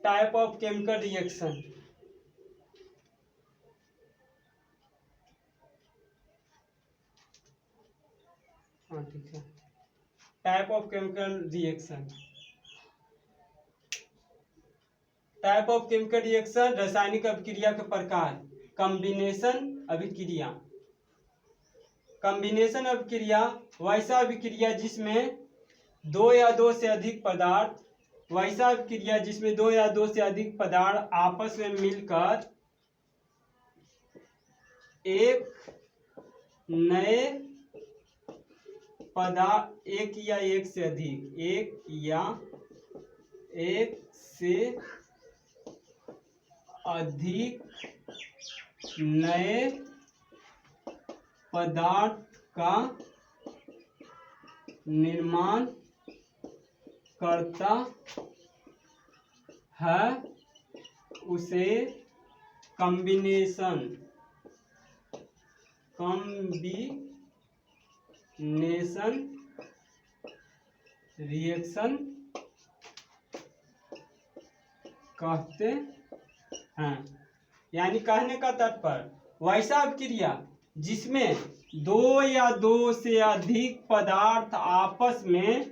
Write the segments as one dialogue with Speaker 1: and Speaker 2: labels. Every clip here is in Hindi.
Speaker 1: Type of chemical reaction. हाँ ठीक है, type of chemical reaction. Type of chemical reaction रासायनिक अभिक्रिया के प्रकार। कॉम्बिनेशन अभिक्रिया। कॉम्बिनेशन अभिक्रिया वैसा अभिक्रिया जिसमें दो या दो से अधिक पदार्थ वैसा अभिक्रिया जिसमें दो या दो से अधिक पदार्थ आपस में मिलकर एक नए पदार्थ एक या एक से अधिक एक या एक से अधिक नए पदार्थ का निर्माण करता है उसे कॉम्बिनेशन रिएक्शन कहते हैं। यानी कहने का तात्पर्य वैसा अभिक्रिया जिसमें दो या दो से अधिक पदार्थ आपस में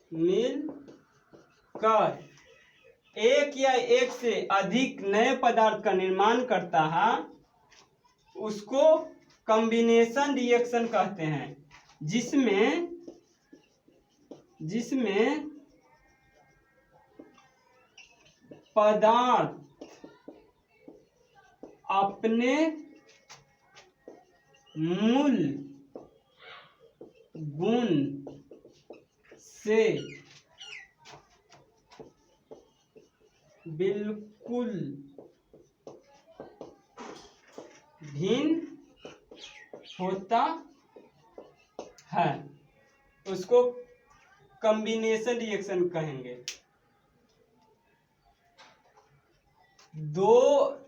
Speaker 1: मिलकर एक या एक से अधिक नए पदार्थ का निर्माण करता है उसको कॉम्बिनेशन रिएक्शन कहते हैं। जिसमें पदार्थ अपने मूल गुण से बिल्कुल भिन्न होता है उसको कॉम्बिनेशन रिएक्शन कहेंगे। दो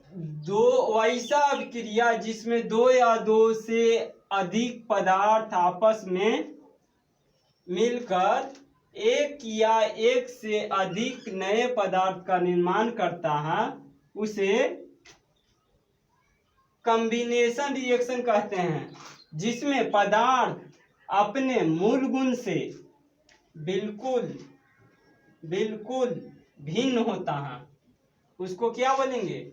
Speaker 1: वैसा अभिक्रिया जिसमें दो या दो से अधिक पदार्थ आपस में मिलकर एक या एक से अधिक नए पदार्थ का निर्माण करता है उसे कॉम्बिनेशन रिएक्शन कहते हैं। जिसमें पदार्थ अपने मूल गुण से बिल्कुल भिन्न होता है उसको क्या बोलेंगे?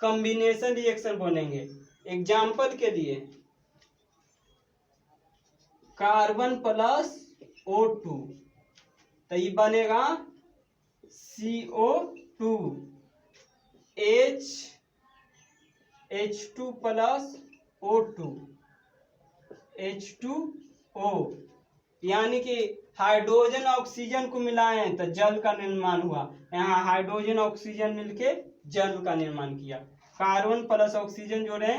Speaker 1: कॉम्बिनेशन रिएक्शन बोलेंगे। एग्जाम्पल के लिए कार्बन प्लस O2 तो ये बनेगा CO2 H2 plus O2 H2O। यानी कि हाइड्रोजन ऑक्सीजन को मिलाए तो जल का निर्माण हुआ। यहाँ हाइड्रोजन ऑक्सीजन मिलके जल का निर्माण किया। कार्बन प्लस ऑक्सीजन जोड़े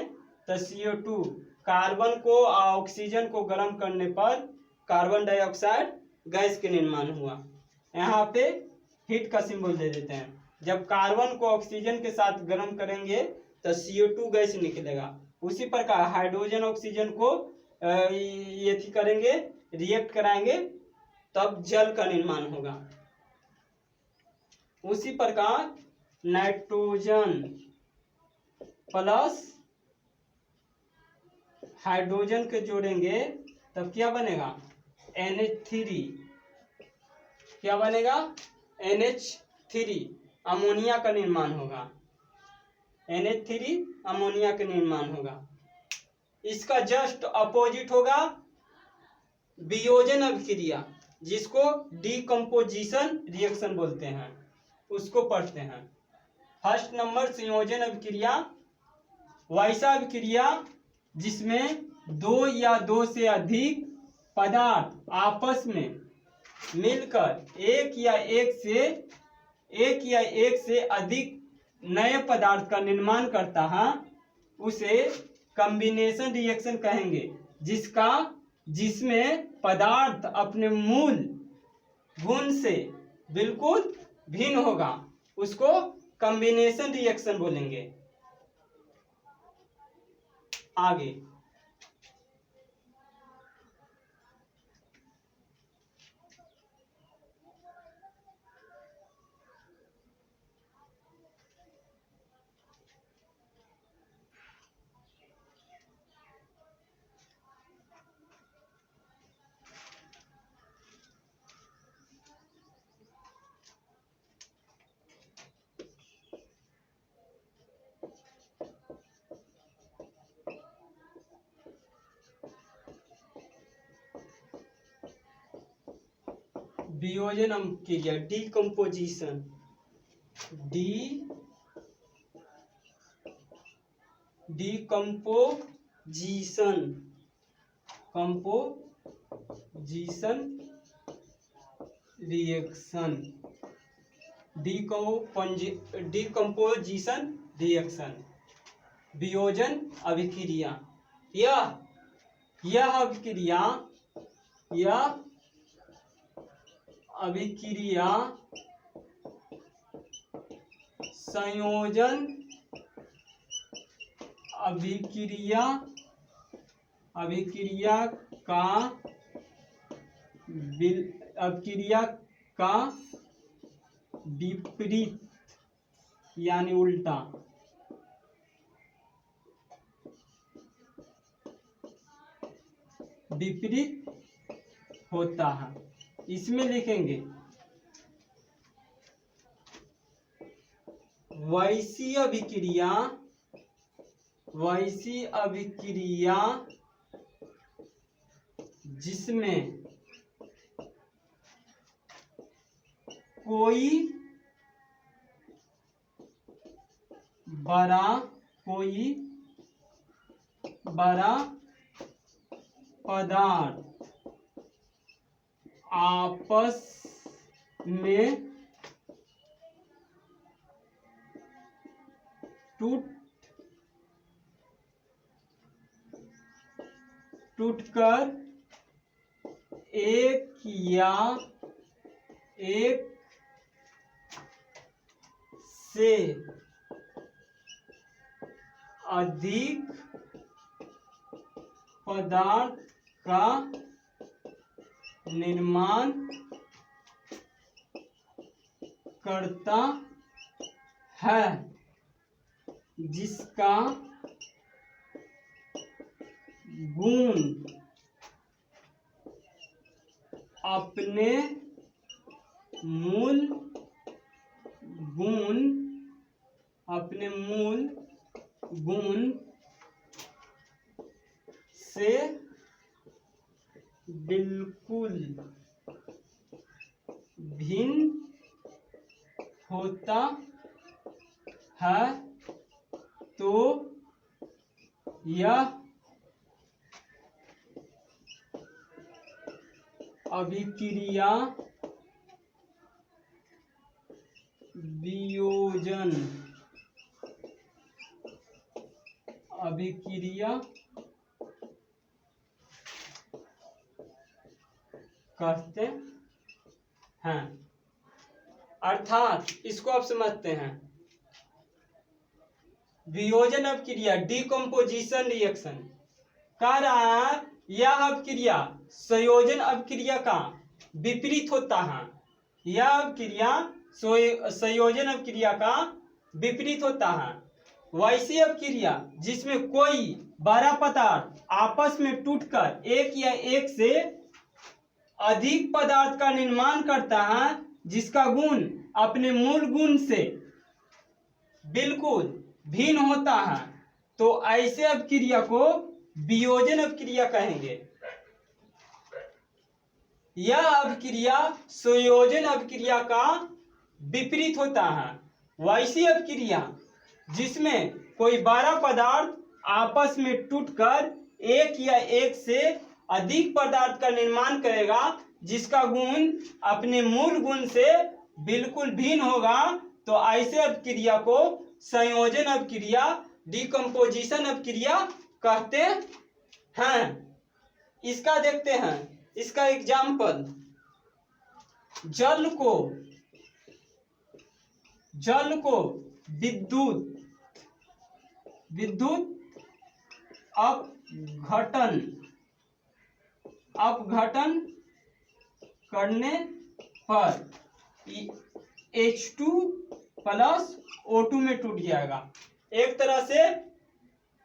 Speaker 1: तो CO2। कार्बन को ऑक्सीजन को गर्म करने पर कार्बन डाइऑक्साइड गैस के निर्माण हुआ। यहाँ पे हीट का सिंबल दे देते हैं। जब कार्बन को ऑक्सीजन के साथ गर्म करेंगे तो CO2 गैस निकलेगा। उसी प्रकार हाइड्रोजन ऑक्सीजन को ये करेंगे, रिएक्ट कराएंगे, तब जल का निर्माण होगा। उसी प्रकार नाइट्रोजन प्लस हाइड्रोजन के जोड़ेंगे तब क्या बनेगा? NH3। क्या बनेगा? NH3 अमोनिया का निर्माण होगा। NH3 अमोनिया का निर्माण होगा। इसका जस्ट अपोजिट होगा वियोजन अभिक्रिया जिसको डीकम्पोजिशन रिएक्शन बोलते हैं, उसको पढ़ते हैं। फर्स्ट नंबर संयोजन अभिक्रिया वैसा अभिक्रिया जिसमें दो या दो से अधिक पदार्थ आपस में मिलकर एक या एक से अधिक नए पदार्थ का निर्माण करता है उसे कॉम्बिनेशन रिएक्शन कहेंगे। जिसमें पदार्थ अपने मूल गुण से बिल्कुल भिन्न होगा उसको कॉम्बिनेशन रिएक्शन बोलेंगे। आगे वियोजन अभिक्रिया decomposition, decomposition, composition reaction, decomposition reaction, वियोजन अभिक्रिया। यह अभिक्रिया संयोजन अभिक्रिया का विपरीत यानी उल्टा, विपरीत होता है। इसमें लिखेंगे वैसी अभिक्रिया जिसमें कोई बड़ा पदार्थ आपस में टूटकर एक से अधिक पदार्थ का निर्माण करता है, जिसका गुण अपने मूल गुण से बिल्कुल भिन्न होता है, तो यह अभिक्रिया वियोजन अभिक्रिया कहते हैं। अर्थात इसको आप समझते हैं, वियोजन अभिक्रिया डीकम्पोजिशन रिएक्शन कह रहा है, यह अभिक्रिया संयोजन अभिक्रिया का विपरीत होता है। यह अभिक्रिया संयोजन अभिक्रिया का विपरीत होता है। वैसी अभिक्रिया जिसमें कोई बड़ा पदार्थ आपस में टूटकर एक या एक से अधिक पदार्थ का निर्माण करता है, जिसका गुण अपने मूल गुण से बिल्कुल भिन्न होता है, तो ऐसे अभिक्रिया को वियोजन अभिक्रिया कहेंगे। यह अभिक्रिया संयोजन अभिक्रिया का विपरीत होता है। वैसी अभिक्रिया जिसमें कोई बड़ा पदार्थ आपस में टूटकर एक या एक से अधिक पदार्थ का निर्माण करेगा, जिसका गुण अपने मूल गुण से बिल्कुल भिन्न होगा, तो ऐसे अभिक्रिया को संयोजन अभिक्रिया डीकम्पोजिशन अभिक्रिया कहते हैं। इसका देखते हैं, इसका एग्जाम्पल, जल को विद्युत अपघटन करने पर H2+O2 में टूट जाएगा। एक तरह से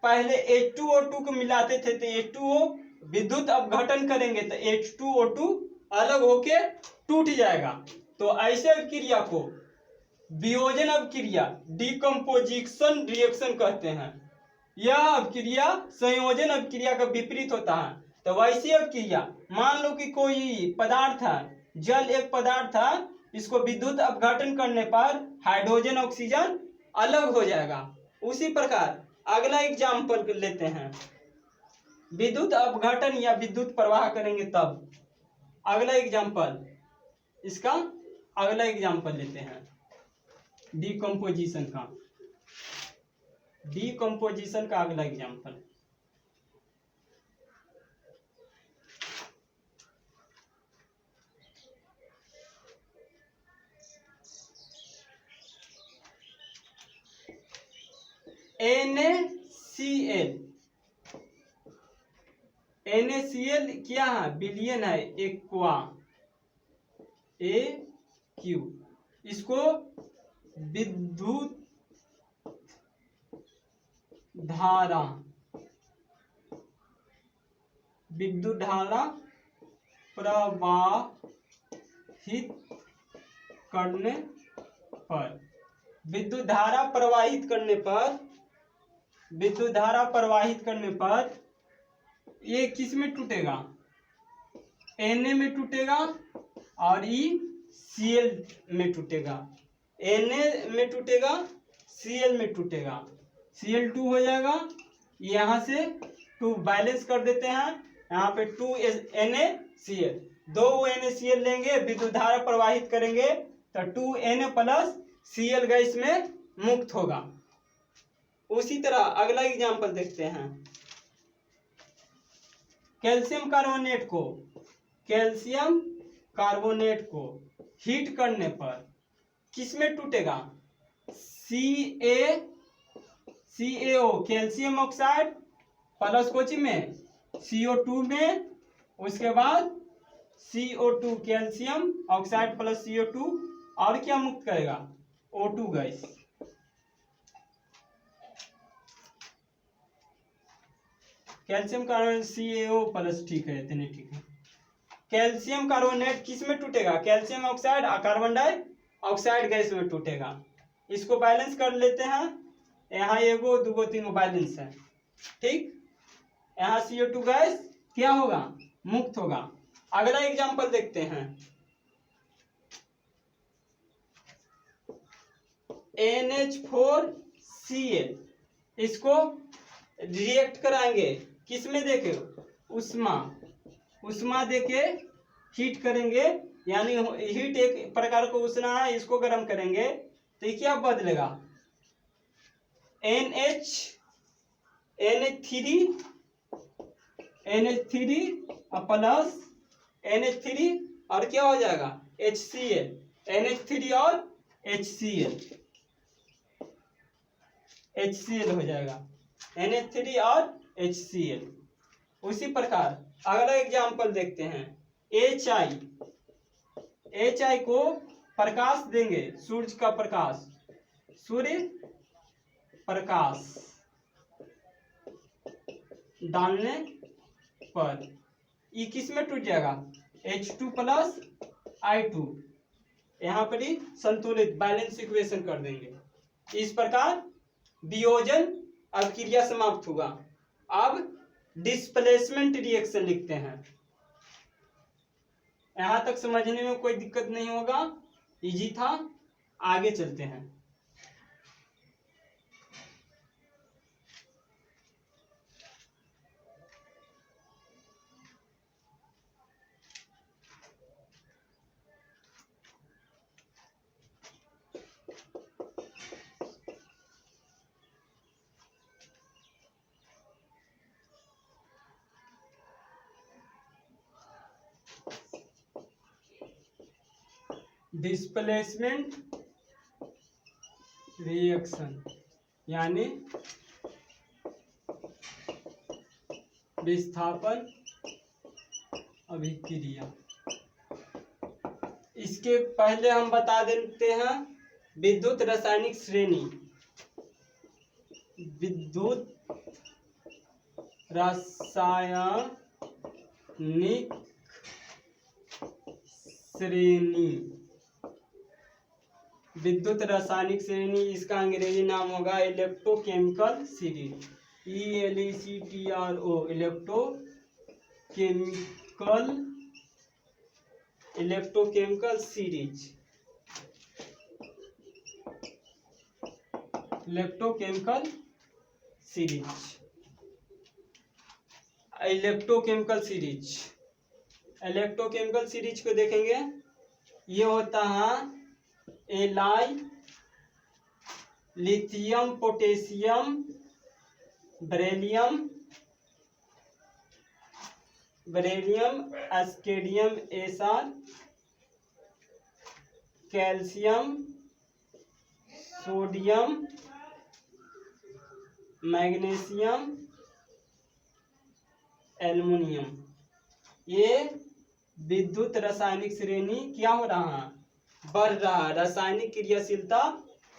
Speaker 1: पहले H2O2 को मिलाते थे तो H2O विद्युत अपघटन करेंगे तो H2O2 अलग होके टूट जाएगा। तो ऐसे अभिक्रिया को वियोजन अभिक्रिया डीकम्पोजिशन रिएक्शन कहते हैं। यह अभिक्रिया संयोजन अभिक्रिया का विपरीत होता है। तो वैसी अभिक्रिया, मान लो कि कोई पदार्थ है, जल एक पदार्थ था, इसको विद्युत अपघटन करने पर हाइड्रोजन ऑक्सीजन अलग हो जाएगा। उसी प्रकार अगला एग्जाम्पल लेते हैं, विद्युत अपघटन या विद्युत प्रवाह करेंगे तब। अगला एग्जाम्पल, इसका अगला एग्जाम्पल लेते हैं डीकम्पोजिशन का अगला एग्जाम्पल। NaCl क्या है, विलयन है, एक्वा AQ। इसको विद्युत धारा प्रवाहित करने पर, विद्युत धारा प्रवाहित करने पर ये किस में टूटेगा, Na में टूटेगा और Cl में टूटेगा। Na में टूटेगा, Cl में टूटेगा, Cl2 हो जाएगा। यहाँ से 2 बैलेंस कर देते हैं, यहाँ पे 2 NaCl, 2 NaCl लेंगे, विद्युत धारा प्रवाहित करेंगे तो 2 Na प्लस Cl गैस में मुक्त होगा। उसी तरह अगला एग्जाम्पल देखते हैं, कैल्शियम कार्बोनेट को हीट करने पर किस में टूटेगा, CaO calcium oxide plus Kochi में CO2 में, उसके बाद CO2 calcium oxide plus CO2 और क्या मुक्त करेगा, O2 gas. Calcium carbonate CaO plus, ठीक है, इतने ठीक है। कैल्शियम कार्बोनेट किस में टूटेगा, कैल्शियम ऑक्साइड और कार्बन डाइऑक्साइड गैस में टूटेगा। इसको बैलेंस कर लेते हैं, यहाँ 1 2 3 बैलेंस है, ठीक। यहाँ CO2 गैस क्या होगा, मुक्त होगा। अगला एग्जांपल देखते हैं, NH4Cl, इसको रिएक्ट कराएंगे, किस में देके, उष्मा देके हीट करेंगे, यानी हीट एक प्रकार को उष्णा है, इसको गर्म करेंगे तो ये क्या बदलेगा, NH3 प्लस NH3 और क्या हो जाएगा, HCl, NH3 और HCl हो जाएगा, NH3 और HCl। उसी प्रकार अगला एग्जाम्पल देखते हैं, HI को प्रकाश देंगे, सूर्य प्रकाश डालने पर ये किस में टूट जाएगा, H2 प्लस I2, यहाँ पर ही संतुलित बैलेंस इक्वेशन कर देंगे। इस प्रकार वियोजन अभिक्रिया समाप्त हुआ। अब डिस्प्लेसमेंट रिएक्शन लिखते हैं। यहाँ तक समझने में कोई दिक्कत नहीं होगा, इजी था। आगे चलते हैं। डिस्प्लेसमेंट रिएक्शन यानी विस्थापन अभिक्रिया। इसके पहले हम बता देते हैं विद्युत रासायनिक श्रेणी। विद्युत रासायनिक श्रेणी, विद्युत रासायनिक श्रेणी, इसका अंग्रेजी नाम होगा electrochemical series, ELECTRO, electrochemical electrochemical series, electrochemical series, electrochemical series, electrochemical series को देखेंगे। ये होता है एलाई, लिथियम, पोटेशियम, बेरिलियम, एस्केडियम SR, calcium, sodium, magnesium, aluminium. ये विद्युत रासायनिक श्रेणी क्या हो रहा है, बढ़ रहा है। रासायनिक क्रियाशीलता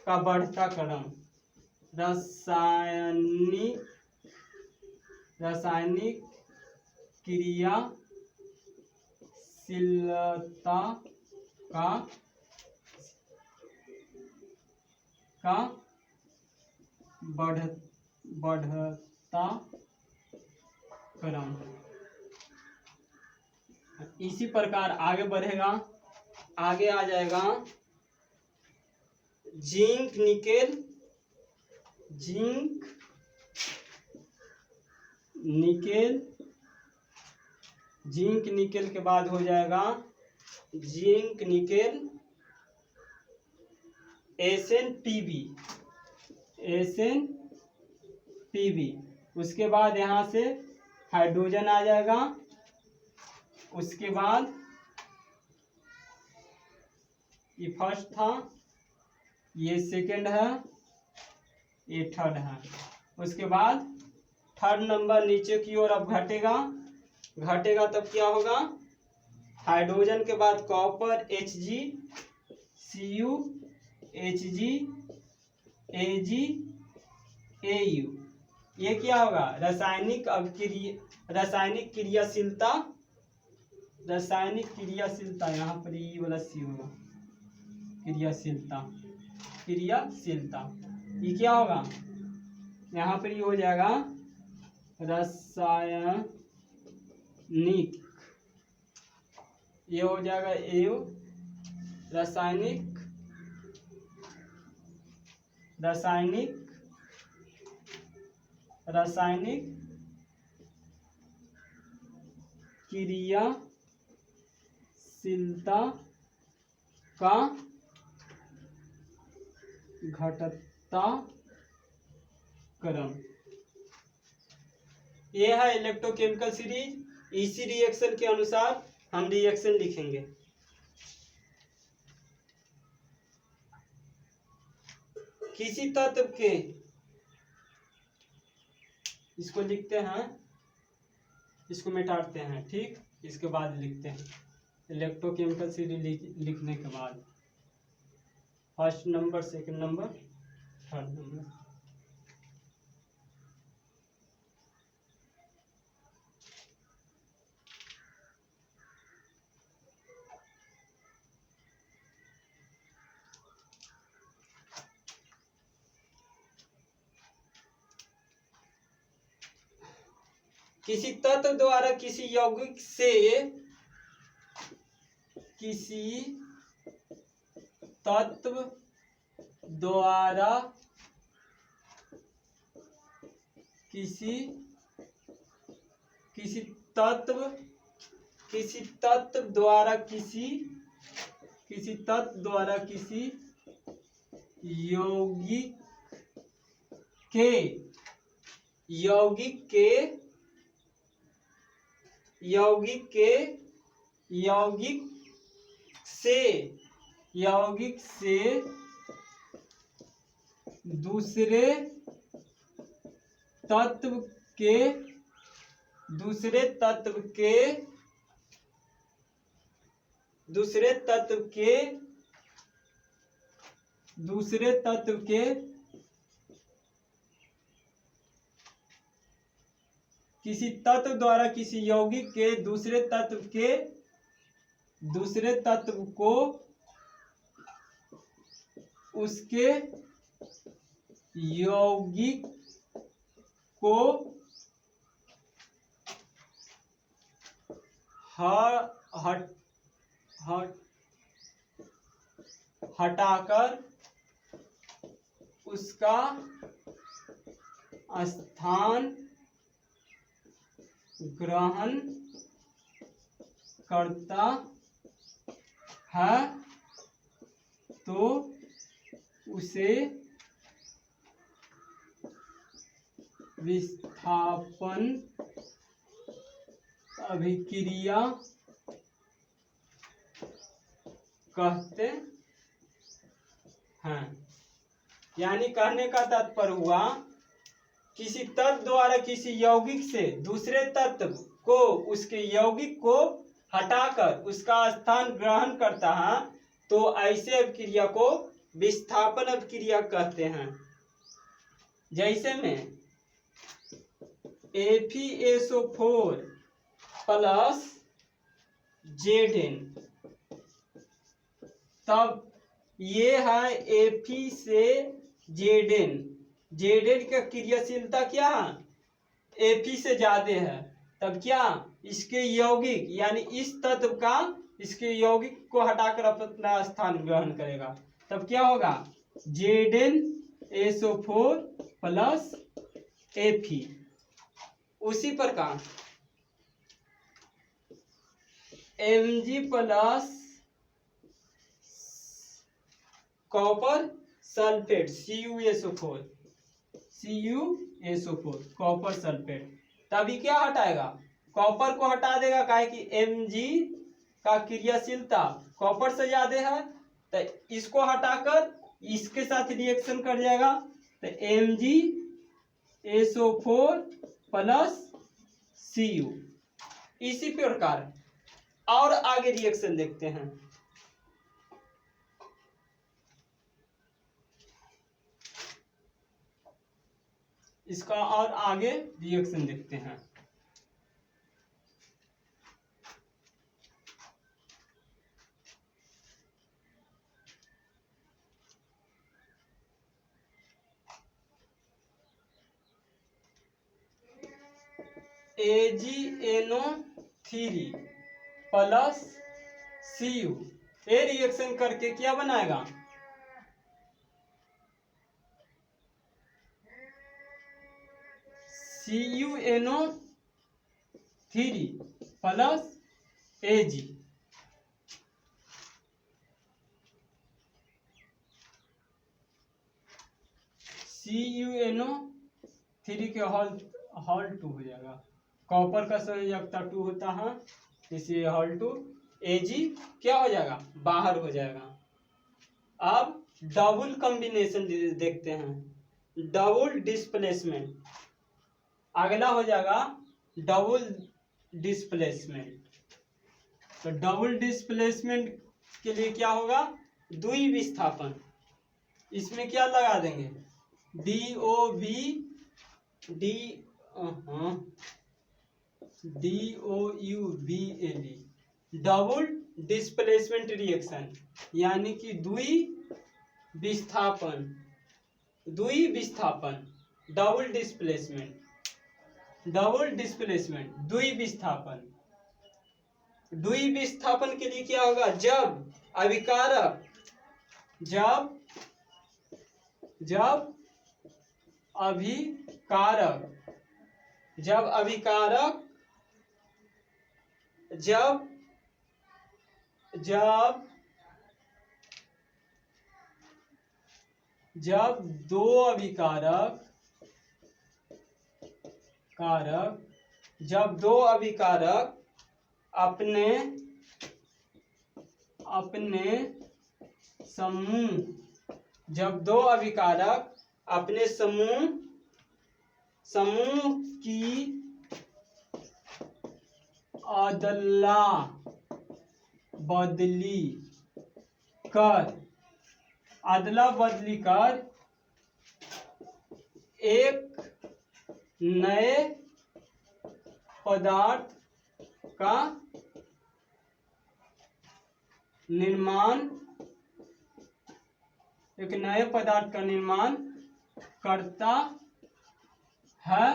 Speaker 1: का बढ़ता क्रम, रासायनिक क्रियाशीलता का बढ़ता क्रम। इसी प्रकार आगे बढ़ेगा, आगे आ जाएगा zinc nickel, zinc nickel, zinc nickel के बाद हो जाएगा जिंक निकेल SnPb, SnPb। उसके बाद यहाँ से हाइड्रोजन आ जाएगा। उसके बाद ये फर्स्ट था, ये सेकंड है, ये थर्ड है। उसके बाद थर्ड नंबर नीचे की ओर अब घटेगा, घटेगा तब क्या होगा, हाइड्रोजन के बाद copper Hg, Cu, Hg, Ag, Au। ये क्या होगा, रासायनिक क्रियाशीलता, रासायनिक क्रियाशीलता, यहाँ पर ये वाला सी होगा, क्रियाशीलता, क्रियाशीलता। ये क्या होगा, यहाँ पर ये हो जाएगा रासायनिक, ये हो जाएगा एव, रासायनिक, रासायनिक, रासायनिक क्रियाशीलता का घटता क्रम। ये है इलेक्ट्रोकेमिकल सीरीज। इसी रिएक्शन के अनुसार हम रिएक्शन लिखेंगे। किसी तत्व के, इसको लिखते हैं, इसको मिटाते हैं, ठीक, इसके बाद लिखते हैं इलेक्ट्रोकेमिकल सीरीज। लिखने के बाद first number, second number, third number. किसी तत्व द्वारा किसी यौगिक से, किसी तत्व द्वारा किसी तत्व द्वारा किसी यौगिक से दूसरे तत्व के किसी तत्व द्वारा किसी यौगिक के दूसरे तत्व को उसके यौगिक को हटाकर उसका स्थान ग्रहण करता है तो उसे विस्थापन अभिक्रिया कहते हैं। यानी कहने का तात्पर्य हुआ, किसी तत्व द्वारा किसी यौगिक से दूसरे तत्व को उसके यौगिक को हटाकर उसका स्थान ग्रहण करता है तो ऐसे अभिक्रिया को विस्थापन अभिक्रिया कहते हैं। जैसे में FeSO4 प्लस Zn, तब ये है Fe से Zn, Zn का क्रियाशीलता क्या है, Fe से ज्यादा है, तब क्या इसके यौगिक यानी इस तत्व का इसके यौगिक को हटाकर अपना स्थान ग्रहण करेगा, तब क्या होगा ZnSO4 प्लस Fe। उसी प्रकार Mg plus copper sulphate CuSO4 copper sulphate, तभी क्या हटाएगा, कॉपर को हटा देगा, काहे कि Mg का क्रियाशीलता कॉपर से ज्यादा है, तो इसको हटाकर इसके साथ रिएक्शन कर जाएगा, तो MgSO4 प्लस Cu। इसी प्रकार और आगे रिएक्शन देखते हैं। इसका और आगे रिएक्शन देखते हैं। AgNO3 प्लस Cu ये रिएक्शन करके क्या बनाएगा, CuNO3 प्लस Ag। CuNO3 के हॉल 2 हो जाएगा, कॉपर का संयोजकता 2 होता है, इसलिए हॉल 2। Ag क्या हो जाएगा, बाहर हो जाएगा। अब डबल कॉम्बिनेशन देखते हैं, डबल डिस्प्लेसमेंट। अगला हो जाएगा डबल डिस्प्लेसमेंट। तो डबल डिस्प्लेसमेंट के लिए क्या होगा, द्वि विस्थापन। इसमें क्या लगा देंगे, DOUBLE, डबल डिस्प्लेसमेंट रिएक्शन, यानी कि द्वि विस्थापन, डबल डिस्प्लेसमेंट, द्वि विस्थापन। द्वि विस्थापन के लिए क्या होगा, जब अभिकारक जब दो अभिकारक अपने समूह की अदला बदली कर एक नए पदार्थ का निर्माण करता है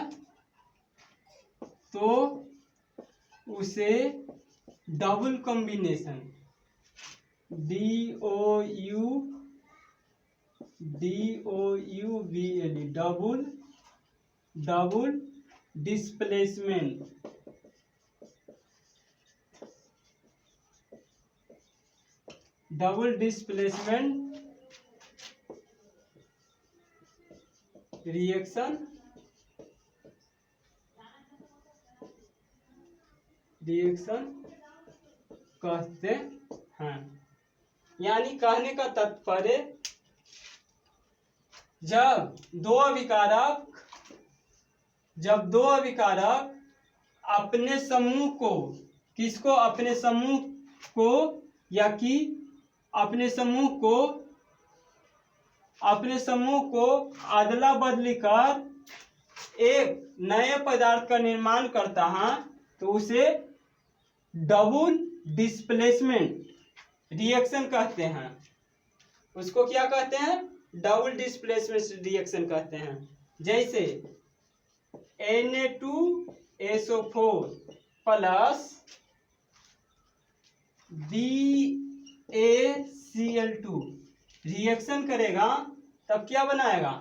Speaker 1: तो उसे double combination DOUBLE, double displacement, reaction कहते हैं। यानी कहने का तात्पर्य, जब दो अभिकारक अपने समूह को, किसको, अपने समूह को, या कि अपने समूह को अदला बदली कर एक नए पदार्थ का निर्माण करता है, तो उसे डबल डिस्प्लेसमेंट रिएक्शन कहते हैं। उसको क्या कहते हैं? डबल डिस्प्लेसमेंट रिएक्शन कहते हैं। जैसे Na2SO4 प्लस BaCl2 रिएक्शन करेगा, तब क्या बनाएगा?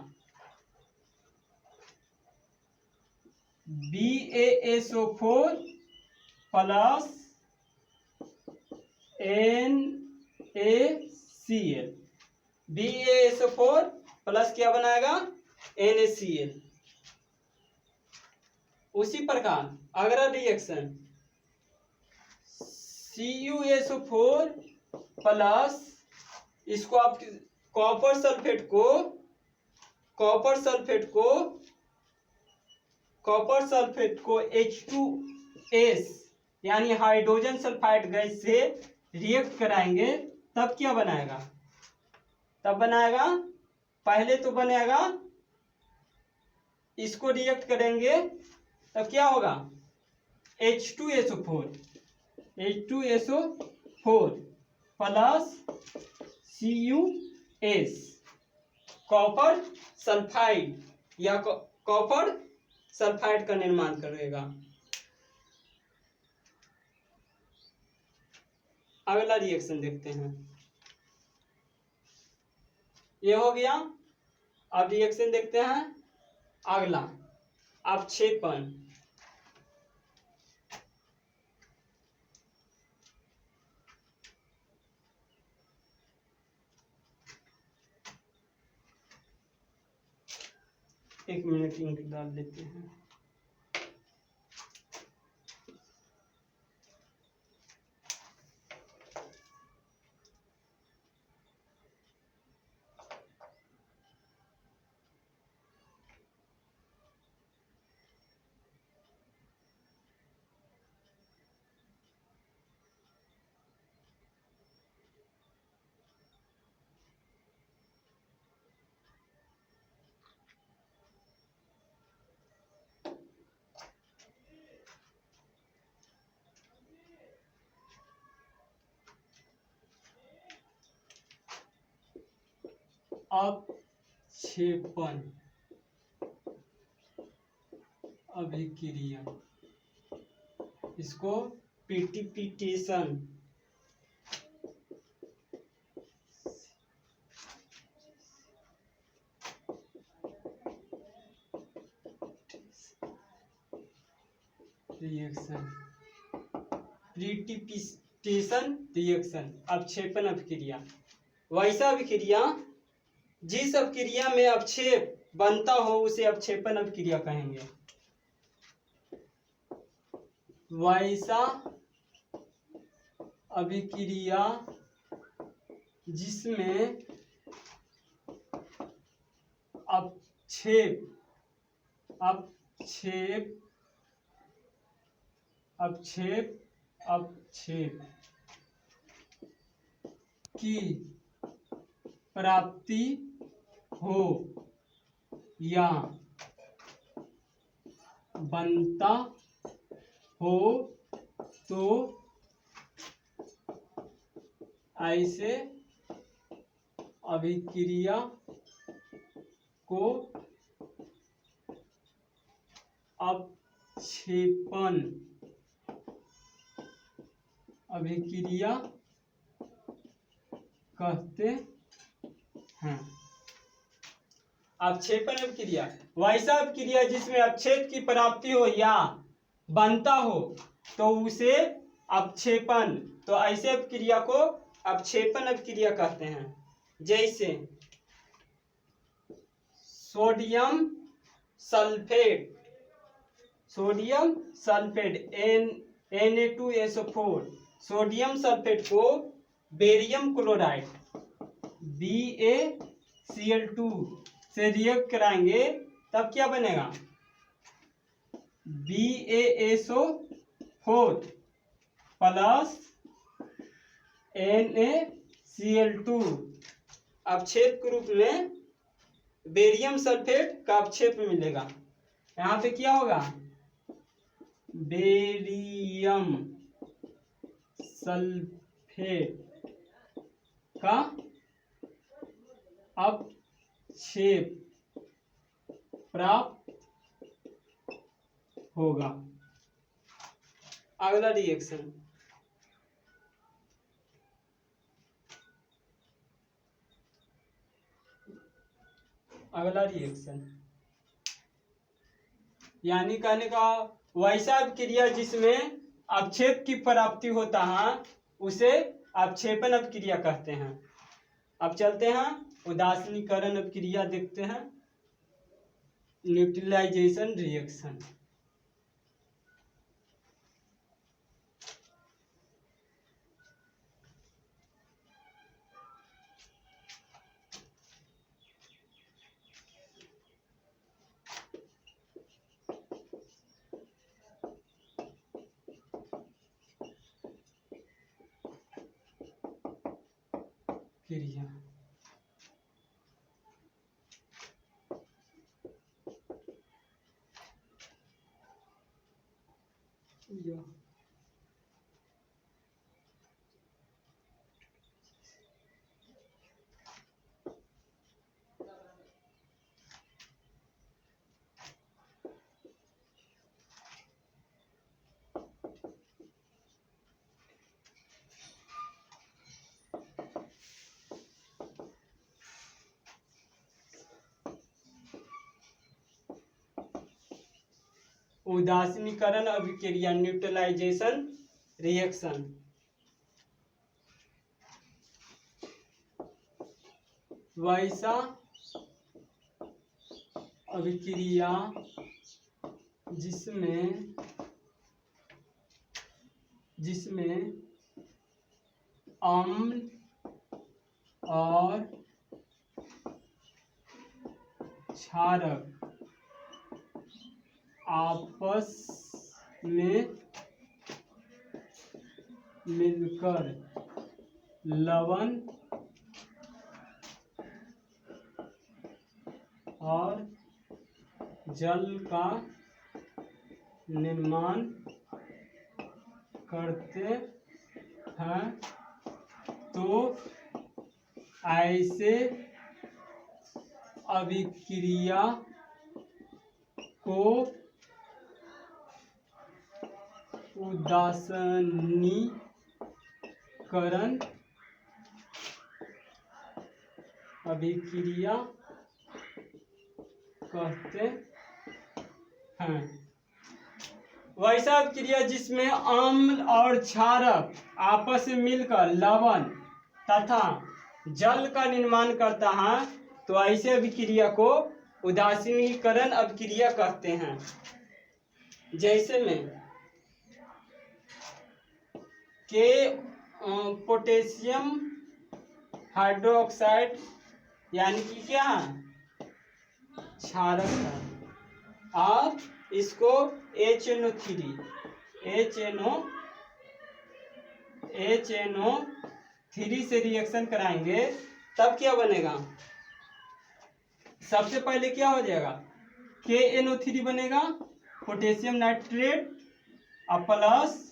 Speaker 1: BaSO4 plus NaCl, BaSO4 plus क्या बनाएगा? NaCl। उसी प्रकार अगला रिएक्शन CuSO4 प्लस, इसको आप कॉपर सल्फेट को H2S यानी हाइड्रोजन सल्फाइड गैस से रिएक्ट कराएंगे, तब क्या बनाएगा? पहले तो बनेगा, इसको रिएक्ट करेंगे तब क्या होगा? H2SO4 plus CuS, copper sulphide या कॉपर सल्फाइड का निर्माण करेगा। अगला रिएक्शन देखते हैं। ये हो गया। अब रिएक्शन देखते हैं अगला, अपक्षेपण। एक मिनट इंक डाल लेते हैं। अपक्षेपण अभिक्रिया, इसको प्रिसिपिटेशन रिएक्शन, अपक्षेपण अभिक्रिया। वैसा अभिक्रिया जिस अभिक्रिया में अपक्षेप बनता हो उसे अपक्षेपण अभिक्रिया कहेंगे। वैसा अभिक्रिया जिसमें अपक्षेप की प्राप्ति हो या बनता हो, तो ऐसे अभिक्रिया को अपक्षेपण अभिक्रिया कहते हैं। अवक्षेपण अपक्रिया वैसा अपक्रिया जिसमें अपक्षेप की प्राप्ति हो या बनता हो तो उसे अपक्षेपण, तो ऐसे अपक्रिया को अपक्षेपण अपक्रिया कहते हैं। जैसे sodium sulphate Na2SO4 sodium sulphate को बेरियम क्लोराइड BaCl2 से रिएक्ट कराएंगे तब क्या बनेगा, BaSO4 प्लस NaCl2 अपक्षेप के रूप में बेरियम सल्फेट का अपक्षेप मिलेगा। यहाँ पे क्या होगा, बेरियम सल्फेट का अपक्षेप प्राप्त होगा। अगला रिएक्शन यानी कहने का वैसा अपक्रिया जिसमें अपक्षेप की प्राप्ति होता है उसे अपक्षेपण अपक्रिया कहते हैं। अब चलते हैं उदासीनीकरण अपक्रिया देखते हैं, न्यूट्रलाइजेशन रिएक्शन। क्रिया उदासीनीकरण अभिक्रिया न्यूट्रलाइजेशन रिएक्शन। वैसा अभिक्रिया जिसमें अम्ल और क्षारक आपस में मिलकर लवण और जल का निर्माण करते हैं तो ऐसे अभिक्रिया को उदासीनीकरण अभिक्रिया कहते हैं। वैसा अभिक्रिया जिसमें अम्ल और क्षारक आपस में मिलकर लवण तथा जल का निर्माण करता है तो ऐसे अभिक्रिया को उदासीनीकरण अभिक्रिया कहते हैं। जैसे में के पोटेशियम हाइड्रोक्साइड यानी कि क्या है, क्षारक है, और इसको HNO3 से रिएक्शन कराएंगे तब क्या बनेगा, सबसे पहले क्या हो जाएगा, KNO3 बनेगा, पोटेशियम नाइट्रेट और प्लस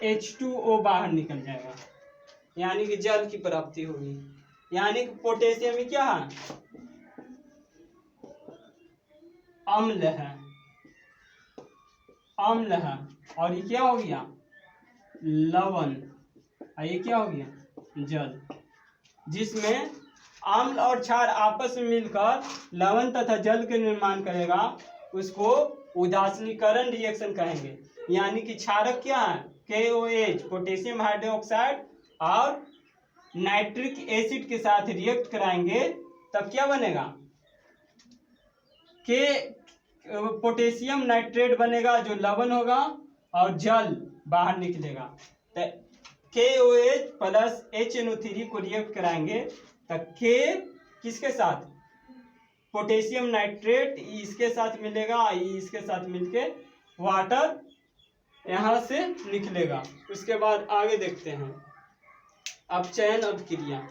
Speaker 1: H2O बाहर निकल जाएगा, यानी कि जल की प्राप्ति होगी। यानी कि पोटेशियम ही क्या है, अम्ल है और ये क्या हो गया, लवण, और ये क्या हो गया, जल। जिसमें अम्ल और क्षार आपस में मिलकर लवण तथा जल के निर्माण करेगा, उसको उदासीनीकरण रिएक्शन कहेंगे। यानी कि क्षारक क्या है, KOH पोटेशियम हाइड्रोक्साइड और नाइट्रिक एसिड के साथ रिएक्ट कराएंगे, तब क्या बनेगा, के पोटेशियम नाइट्रेट बनेगा जो लवण होगा और जल बाहर निकलेगा। तो KOH प्लस HNO3 को रिएक्ट कराएंगे तो K किसके साथ, पोटेशियम नाइट्रेट इसके साथ मिलेगा, इसके साथ मिलके वाटर यहाँ से निकलेगा। उसके बाद आगे देखते हैं अपचयन अभिक्रिया।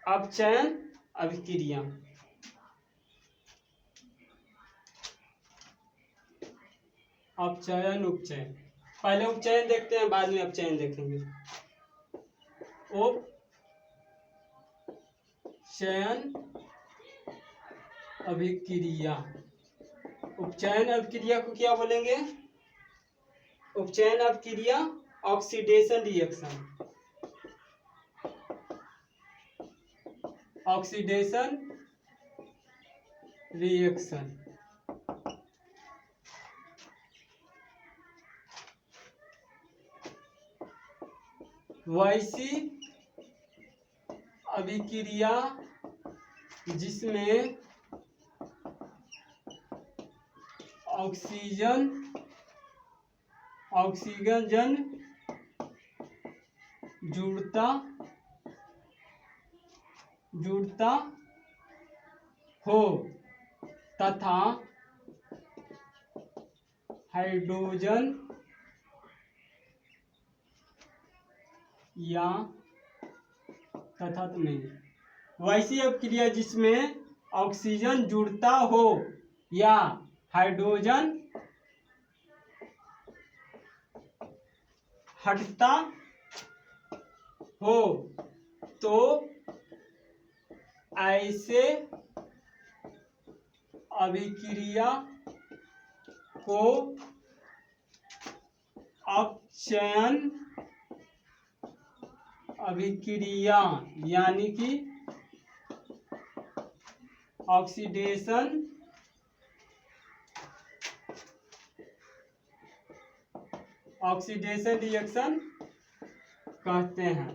Speaker 1: अपचयन अभिक्रिया, अपचयन उपचयन, पहले उपचयन देखते हैं बाद में अपचयन देखेंगे। उपचयन अभिक्रिया, उपचयन अभिक्रिया को क्या बोलेंगे, उपचयन अभिक्रिया ऑक्सीडेशन रिएक्शन, ऑक्सीडेशन रिएक्शन। वैसी अभिक्रिया जिसमें ऑक्सीजन जुड़ता हो तथा हाइड्रोजन या तथा तो नहीं, वैसी अभिक्रिया जिसमें ऑक्सीजन जुड़ता हो या हाइड्रोजन हटता हो, तो ऐसे अभिक्रिया को अपचयन अभिक्रिया यानी कि ऑक्सीडेशन रिएक्शन कहते हैं।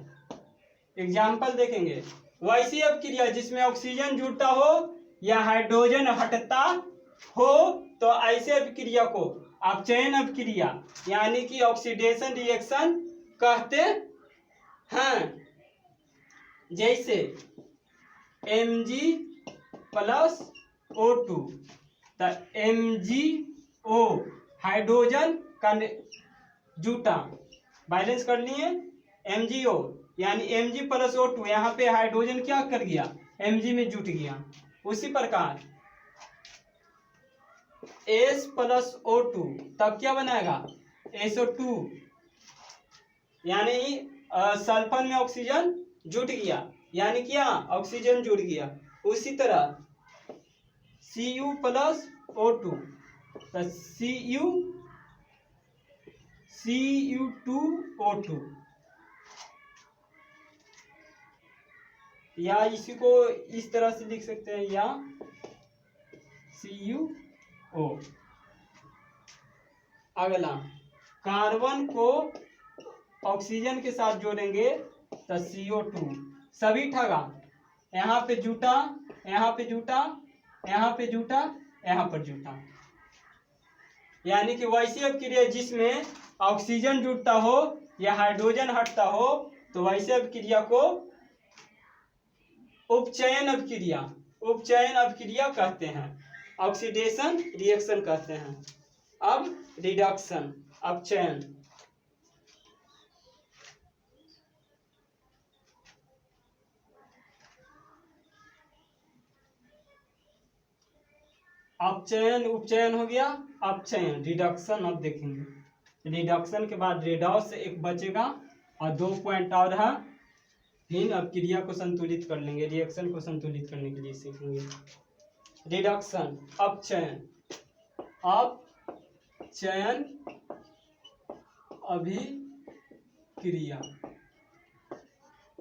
Speaker 1: एग्जाम्पल देखेंगे, वैसी अभिक्रिया जिसमें ऑक्सीजन जुड़ता हो या हाइड्रोजन हटता हो, तो ऐसे अभिक्रिया को अपचयन अभिक्रिया यानी कि ऑक्सीडेशन रिएक्शन कहते हैं। जैसे Mg प्लस O2, तो MgO हाइड्रोजन का जुटा बैलेंस कर लिए, MgO यानी Mg प्लस O2, यहाँ पे हाइड्रोजन क्या कर गया, Mg में जुट गया। उसी प्रकार S प्लस O2 तब क्या बनाएगा, SO2 यानी सल्फर में ऑक्सीजन जुट गया, यानी क्या ऑक्सीजन जुड़ गया। उसी तरह Cu प्लस O2, तो Cu2O2, या इसी को इस तरह से लिख सकते हैं, या CuO। अगला, कार्बन को ऑक्सीजन के साथ जोड़ेंगे तो CO2, सभी ठगा यहाँ पे जुटा, यहाँ पे जुटा, यहाँ पे जुटा, यहाँ पर जुटा। यानी कि वैसी अभिक्रिया जिसमें ऑक्सीजन जुड़ता हो या हाइड्रोजन हटता हो, तो वैसे अभिक्रिया को उपचयन अभिक्रिया कहते हैं, ऑक्सीडेशन रिएक्शन कहते हैं। अब रिडक्शन, अपचयन। अपचयन उपचयन हो गया, अपचयन रिडक्शन अब देखेंगे। रिडक्शन के बाद रेडॉक्स एक बचेगा और 2 पॉइंट और है। फिर अब क्रिया को संतुलित कर लेंगे, रिएक्शन को संतुलित करने के लिए सीखेंगे। रिडक्शन अपचयन, अपचयन अभिक्रिया,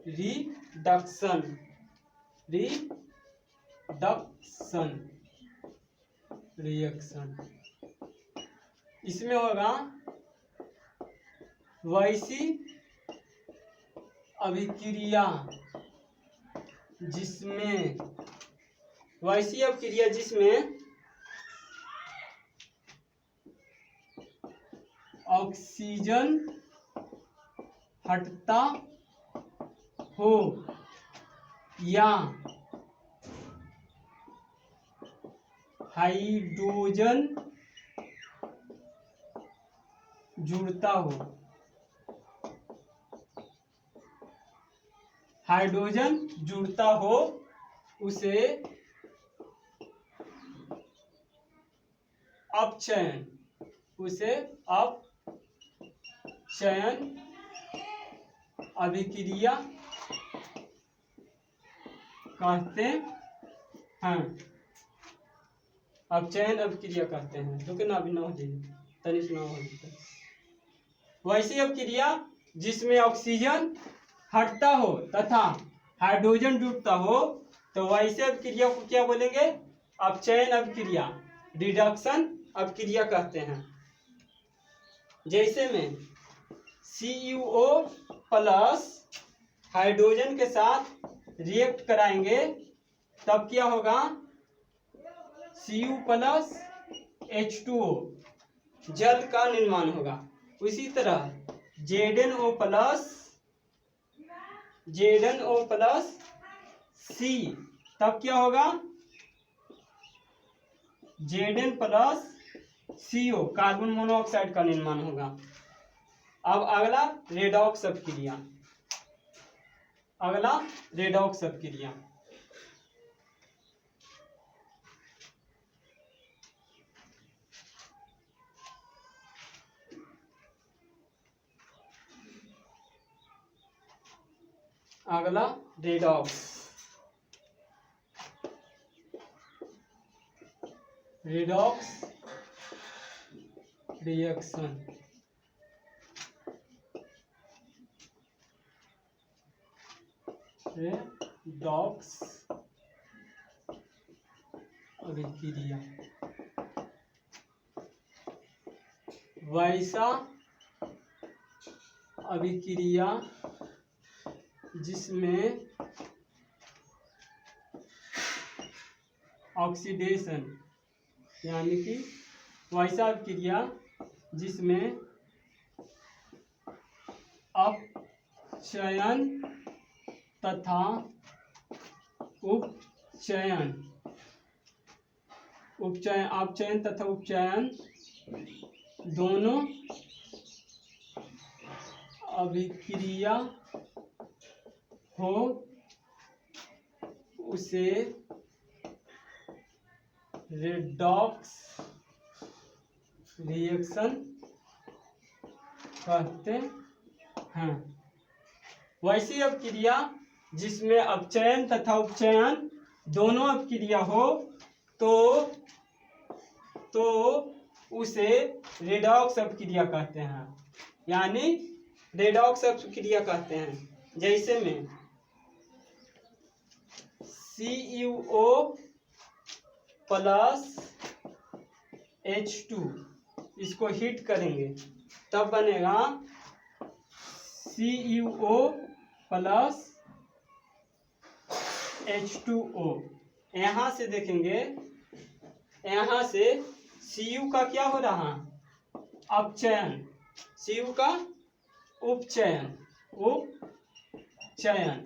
Speaker 1: रिडक्शन, रिडक्शन रिएक्शन। इसमें होगा वैसी अभिक्रिया जिसमें, वैसी अभिक्रिया जिसमें ऑक्सीजन हटता हो या हाइड्रोजन जुड़ता हो, हाइड्रोजन जुड़ता हो उसे अपचयन, उसे अपचयन अभिक्रिया कहते हैं, अपचयन अभिक्रिया कहते हैं। जो कि ना भी ना हो जाए तनिष ना हो जाए। वैसी अभिक्रिया जिसमें ऑक्सीजन हटता हो तथा हाइड्रोजन जुड़ता हो, तो वैसे अभिक्रिया को क्या बोलेंगे? अपचयन अभिक्रिया, रिडक्शन अभिक्रिया कहते हैं। जैसे में CuO प्लस हाइड्रोजन के साथ रिएक्ट कराएंगे तब क्या होगा? Cu प्लस H2O, जल का निर्माण होगा। उसी तरह ZnO प्लस C, तब क्या होगा? Zn plus CO, carbon monoxide का निर्माण होगा। अब अगला रेडॉक्स अभिक्रिया, अगला रेडॉक्स अभिक्रिया। अगला रेडॉक्स, रेडॉक्स रिएक्शन। रेडॉक्स अभिक्रिया वैसा अभिक्रिया जिसमें ऑक्सीडेशन, यानी कि वैसा अभिक्रिया जिसमें अपचयन तथा उपचयन, अपचयन तथा उपचयन दोनों अभिक्रिया हो उसे रेडॉक्स रिएक्शन कहते हैं। वैसी अभिक्रिया जिसमें अपचयन तथा उपचयन दोनों अभिक्रिया हो तो उसे रेडॉक्स अभिक्रिया कहते हैं, यानी रेडॉक्स अभिक्रिया कहते हैं। जैसे में CuO प्लस H2, इसको हीट करेंगे तब बनेगा CuO प्लस H2O। यहाँ से देखेंगे, यहाँ से Cu का क्या हो रहा है? अपचयन, Cu का उपचयन, उपचयन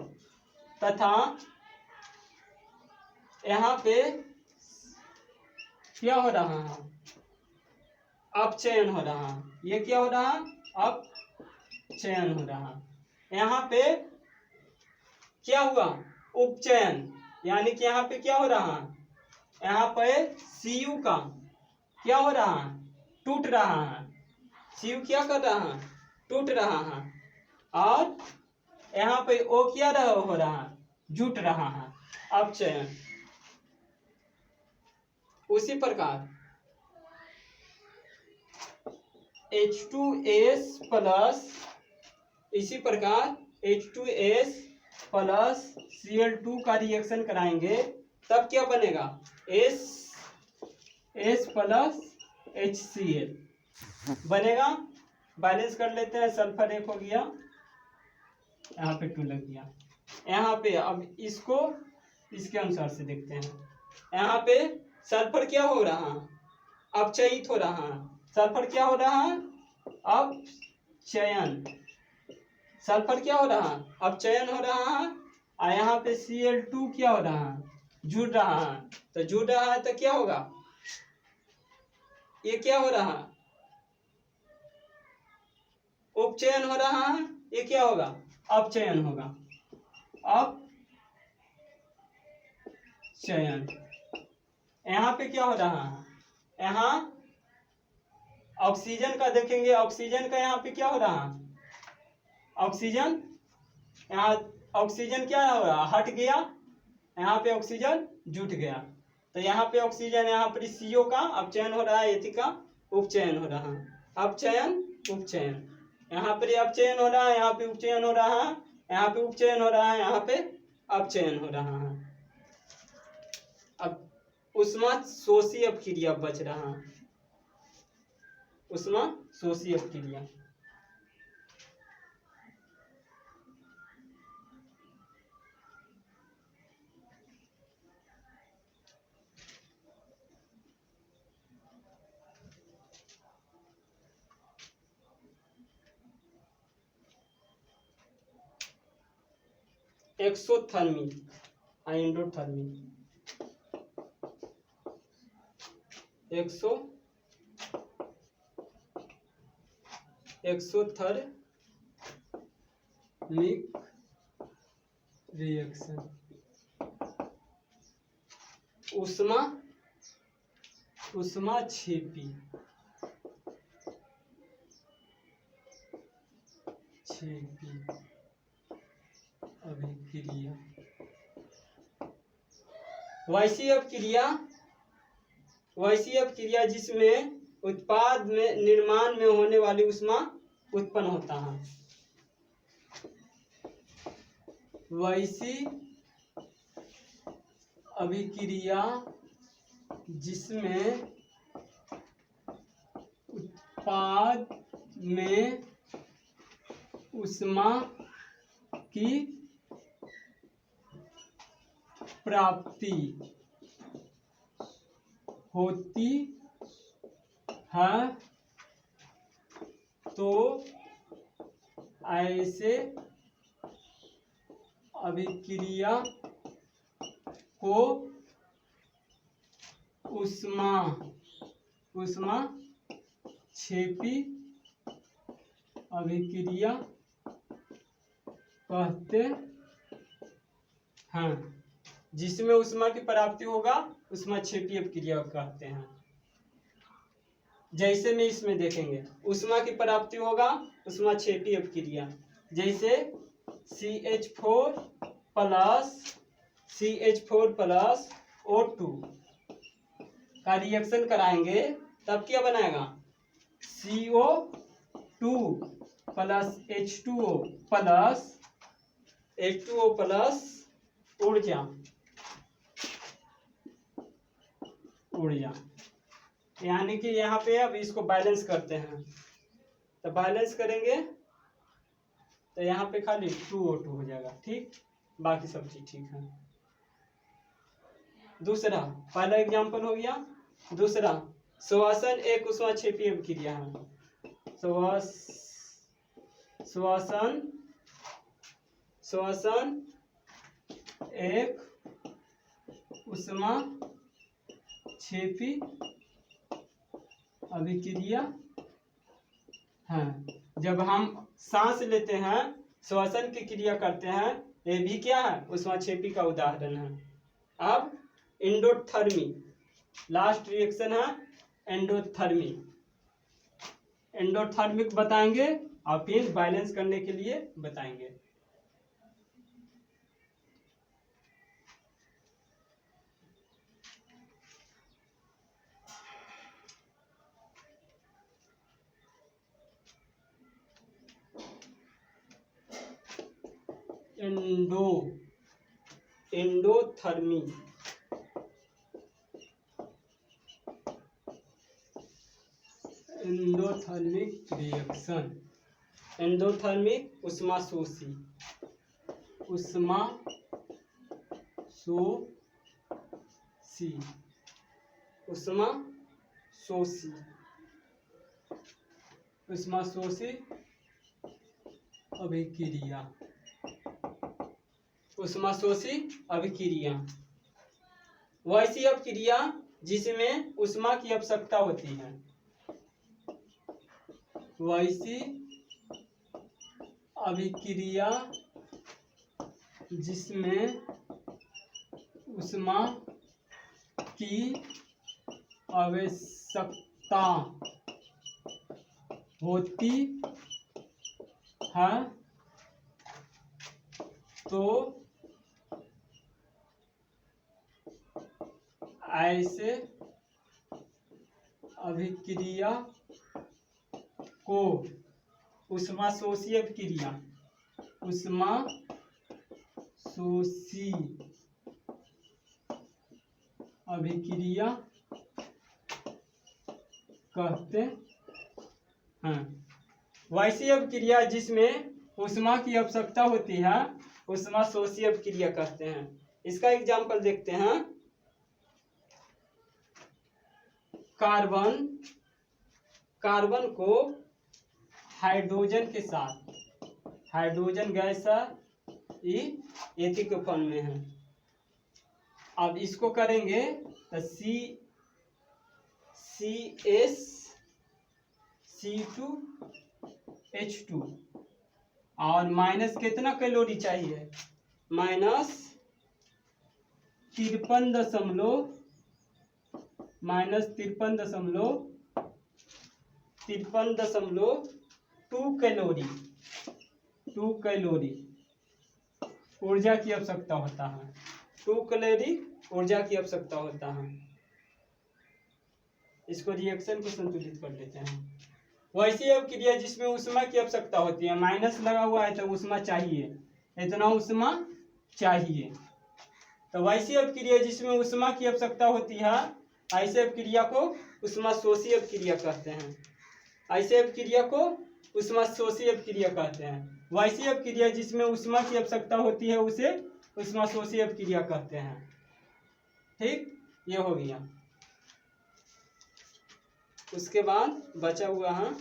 Speaker 1: तथा यहाँ पे क्या हो रहा है? अपचयन हो रहा है। ये क्या हो रहा है? अपचयन हो रहा है। यहाँ पे क्या हुआ? उपचयन, यानी कि यहाँ पे क्या हो रहा है? यहाँ पे Cu का क्या हो रहा है? टूट रहा है। शिव क्या कर रहा है, टूट रहा है, और यहाँ पे ओ क्या हो रहा है, जुट रहा है, अपचयन। उसी प्रकार H2S प्लस, इसी प्रकार H2S प्लस Cl2 का रिएक्शन कराएंगे तब क्या बनेगा, S प्लस HCl बनेगा। बैलेंस कर लेते हैं, सल्फर एक हो गया, यहाँ पे 2 लग गया। यहाँ पे अब इसको इसके अनुसार से देखते हैं। यहाँ पे सल्फर क्या हो रहा है, अपचयित हो रहा है। सल्फर क्या हो रहा है, अपचयन। सल्फर क्या हो रहा है, अपचयन हो रहा है। और यहाँ पे Cl2 क्या हो रहा है, जुड़ रहा है। तो जुड़ रहा है तो क्या होगा, ये क्या हो रहा है, उपचयन हो रहा है, ये क्या होगा, अपचयन होगा, अपचयन। यहाँ पे क्या हो रहा है, यहाँ ऑक्सीजन का देखेंगे, ऑक्सीजन का यहाँ पे क्या हो रहा है, ऑक्सीजन, यहाँ ऑक्सीजन क्या हो रहा है, हट गया, यहाँ पे ऑक्सीजन जुट गया। तो यहाँ पे ऑक्सीजन, यहाँ पर CO का अपचयन हो रहा है, एथी का उपचयन हो रहा है, अपचयन उपचयन। यहाँ पर अपचयन हो रहा है, यहाँ पे उपचयन हो रहा है, यहाँ पे उपचयन हो रहा है, यहाँ पे अपचयन हो रहा है। अब उष्मा शोषी अपक्रिया बच रहा है, उष्मा शोषी अपक्रिया। एक्सोथर्मी, एंडोथर्मी, एक्सोथर्मिक रिएक्शन। उष्मा क्षेपी अभिक्रिया। वैसी अपक्रिया जिसमें उत्पाद में निर्माण में होने वाली उष्मा उत्पन्न होता है। वैसी अभिक्रिया जिसमें उत्पाद में उष्मा की प्राप्ति होती है, तो ऐसे अभिक्रिया को उष्माक्षेपी अभिक्रिया कहते हैं। जिसमें उष्मा की प्राप्ति होगा उष्माक्षेपी अपक्रिया कहते हैं। जैसे में इसमें देखेंगे, उष्मा की प्राप्ति होगा उष्माक्षेपी अपक्रिया। जैसे CH4 प्लस O2 का रिएक्शन कराएंगे तब क्या बनाएगा, CO2 प्लस H2O प्लस ऊर्जा। यानी कि यहाँ पे अब इसको बैलेंस करते हैं, तो बैलेंस करेंगे तो यहाँ पे खाली 2O2 हो जाएगा, ठीक, बाकी सब चीज ठीक है। दूसरा, पहला एग्जांपल हो गया। दूसरा, श्वसन एक उष्माक्षेपी अभिक्रिया है। श्वसन एक उष्माक्षेपी अभिक्रिया है। जब हम सांस लेते हैं, श्वसन की क्रिया करते हैं, ये भी क्या है, उष्माक्षेपी का उदाहरण है। अब एंडोथर्मी, लास्ट रिएक्शन है एंडोथर्मी। एंडोथर्मिक बताएंगे और फिर बैलेंस करने के लिए बताएंगे। Endothermy endothermic reaction. एंडोथर्मिक उष्माशोषी उष्माशोषी अभिक्रिया। उष्माशोषी अभिक्रिया वैसी अभिक्रिया जिसमें उष्मा की आवश्यकता होती है। वैसी अभिक्रिया जिसमें उष्मा की आवश्यकता होती है तो ऐसे अभिक्रिया को उष्माशोषी अभिक्रिया कहते हैं। वैसी अभिक्रिया जिसमें उष्मा की आवश्यकता होती है उष्माशोषी अभिक्रिया कहते हैं। इसका एग्जाम्पल देखते हैं। कार्बन को हाइड्रोजन के साथ, हाइड्रोजन गैस एथिक फॉर्म में है। अब इसको करेंगे तो C2H2 और माइनस कितना कैलोरी चाहिए? माइनस 53.2 कैलोरी ऊर्जा की आवश्यकता होता है। 2 कैलोरी ऊर्जा की आवश्यकता होता है। इसको रिएक्शन को संतुलित कर लेते हैं। वैसी अभिक्रिया जिसमें उष्मा की आवश्यकता होती है, माइनस लगा हुआ है तो उष्मा चाहिए, इतना उष्मा चाहिए। तो वैसी अभिक्रिया जिसमें उष्मा की आवश्यकता होती है ऐसे अभिक्रिया को उष्माशोषी अभिक्रिया कहते हैं। ऐसे अभिक्रिया को उष्माशोषी अभिक्रिया कहते हैं। वैसी अभिक्रिया जिसमें उष्मा की आवश्यकता होती है उसे उष्माशोषी अभिक्रिया कहते हैं। ठीक, ये हो गया। उसके बाद बचा हुआ है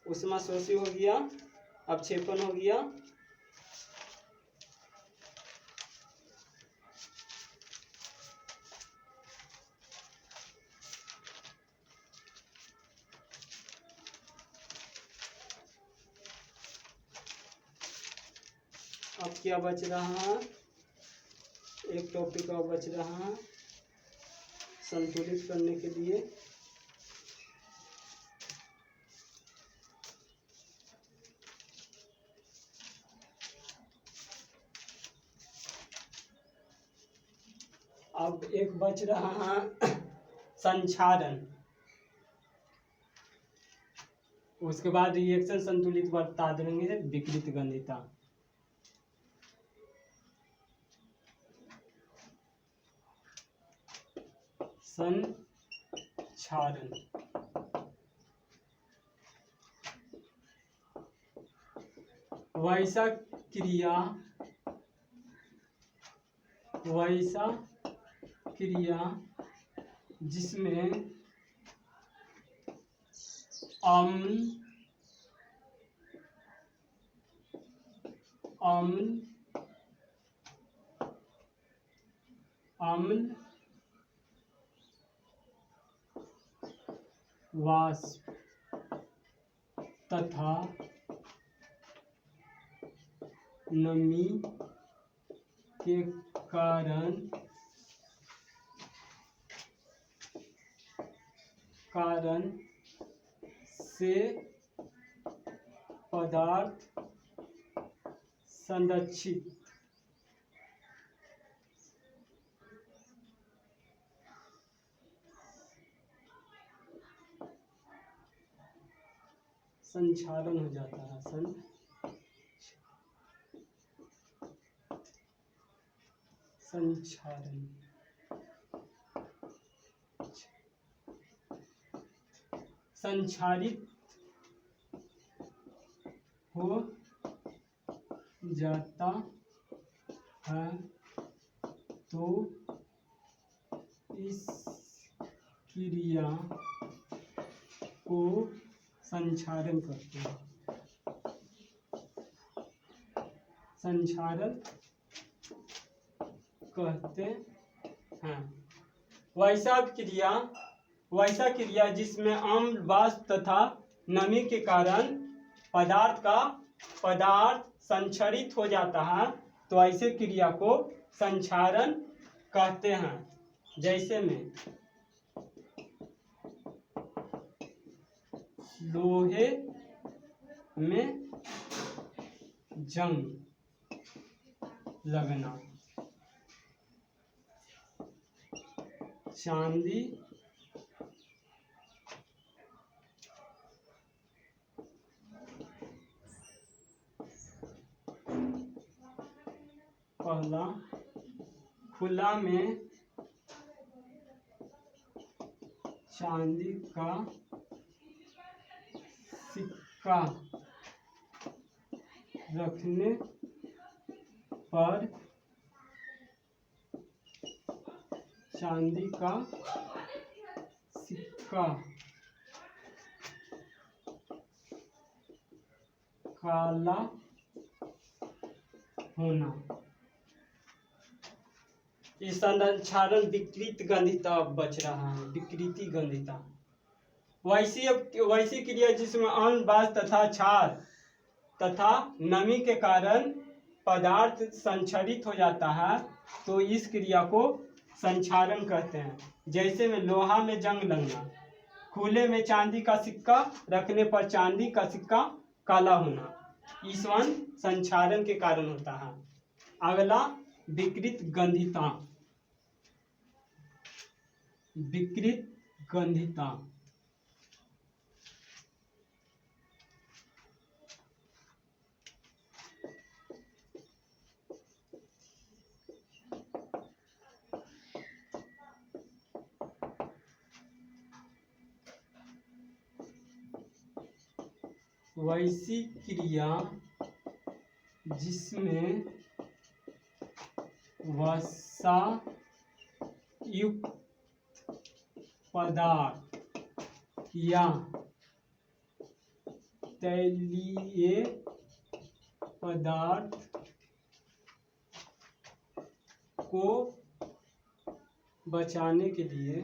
Speaker 1: उष्माशोषी हो गया, अपक्षेपण हो गया। अब क्या बच रहा है? एक टॉपिक और बच रहा है संतुलित करने के लिए। अब एक बच रहा है संक्षारण। उसके बाद रिएक्शन संतुलित बता देंगे विकृत गंधिता। संक्षारण वैसा क्रिया जिसमें अम्ल वाष्प तथा नमी के कारण से पदार्थ संरक्षित संक्षारण हो जाता है, संक्षारण संक्षारित हो जाता है तो इस क्रिया को संक्षारण कहते हैं। संक्षारण कहते हैं। वैसा क्रिया जिसमें अम्ल वाष्प तथा नमी के कारण पदार्थ संक्षारित हो जाता है तो ऐसे क्रिया को संक्षारण कहते हैं। जैसे में लोहे में जंग लगना, चांदी पहला खुला में चांदी का सिक्का रखने पर चांदी का सिक्का काला होना। इस संक्षारण विकृत गंधिता बच रहा है, विकृति गंधिता। वैसी क्रिया जिसमें अम्ल वाष्प तथा क्षार तथा नमी के कारण पदार्थ संक्षारित हो जाता है तो इस क्रिया को संक्षारण कहते हैं। जैसे में लोहा में जंग लगना, खुले में चांदी का सिक्का रखने पर चांदी का सिक्का काला होना, इस संक्षारण के कारण होता है। अगला विकृत गंधिता। विकृत गंधिता वैसी क्रिया जिसमें वसा युक्त पदार्थ या तैलीय पदार्थ को बचाने के लिए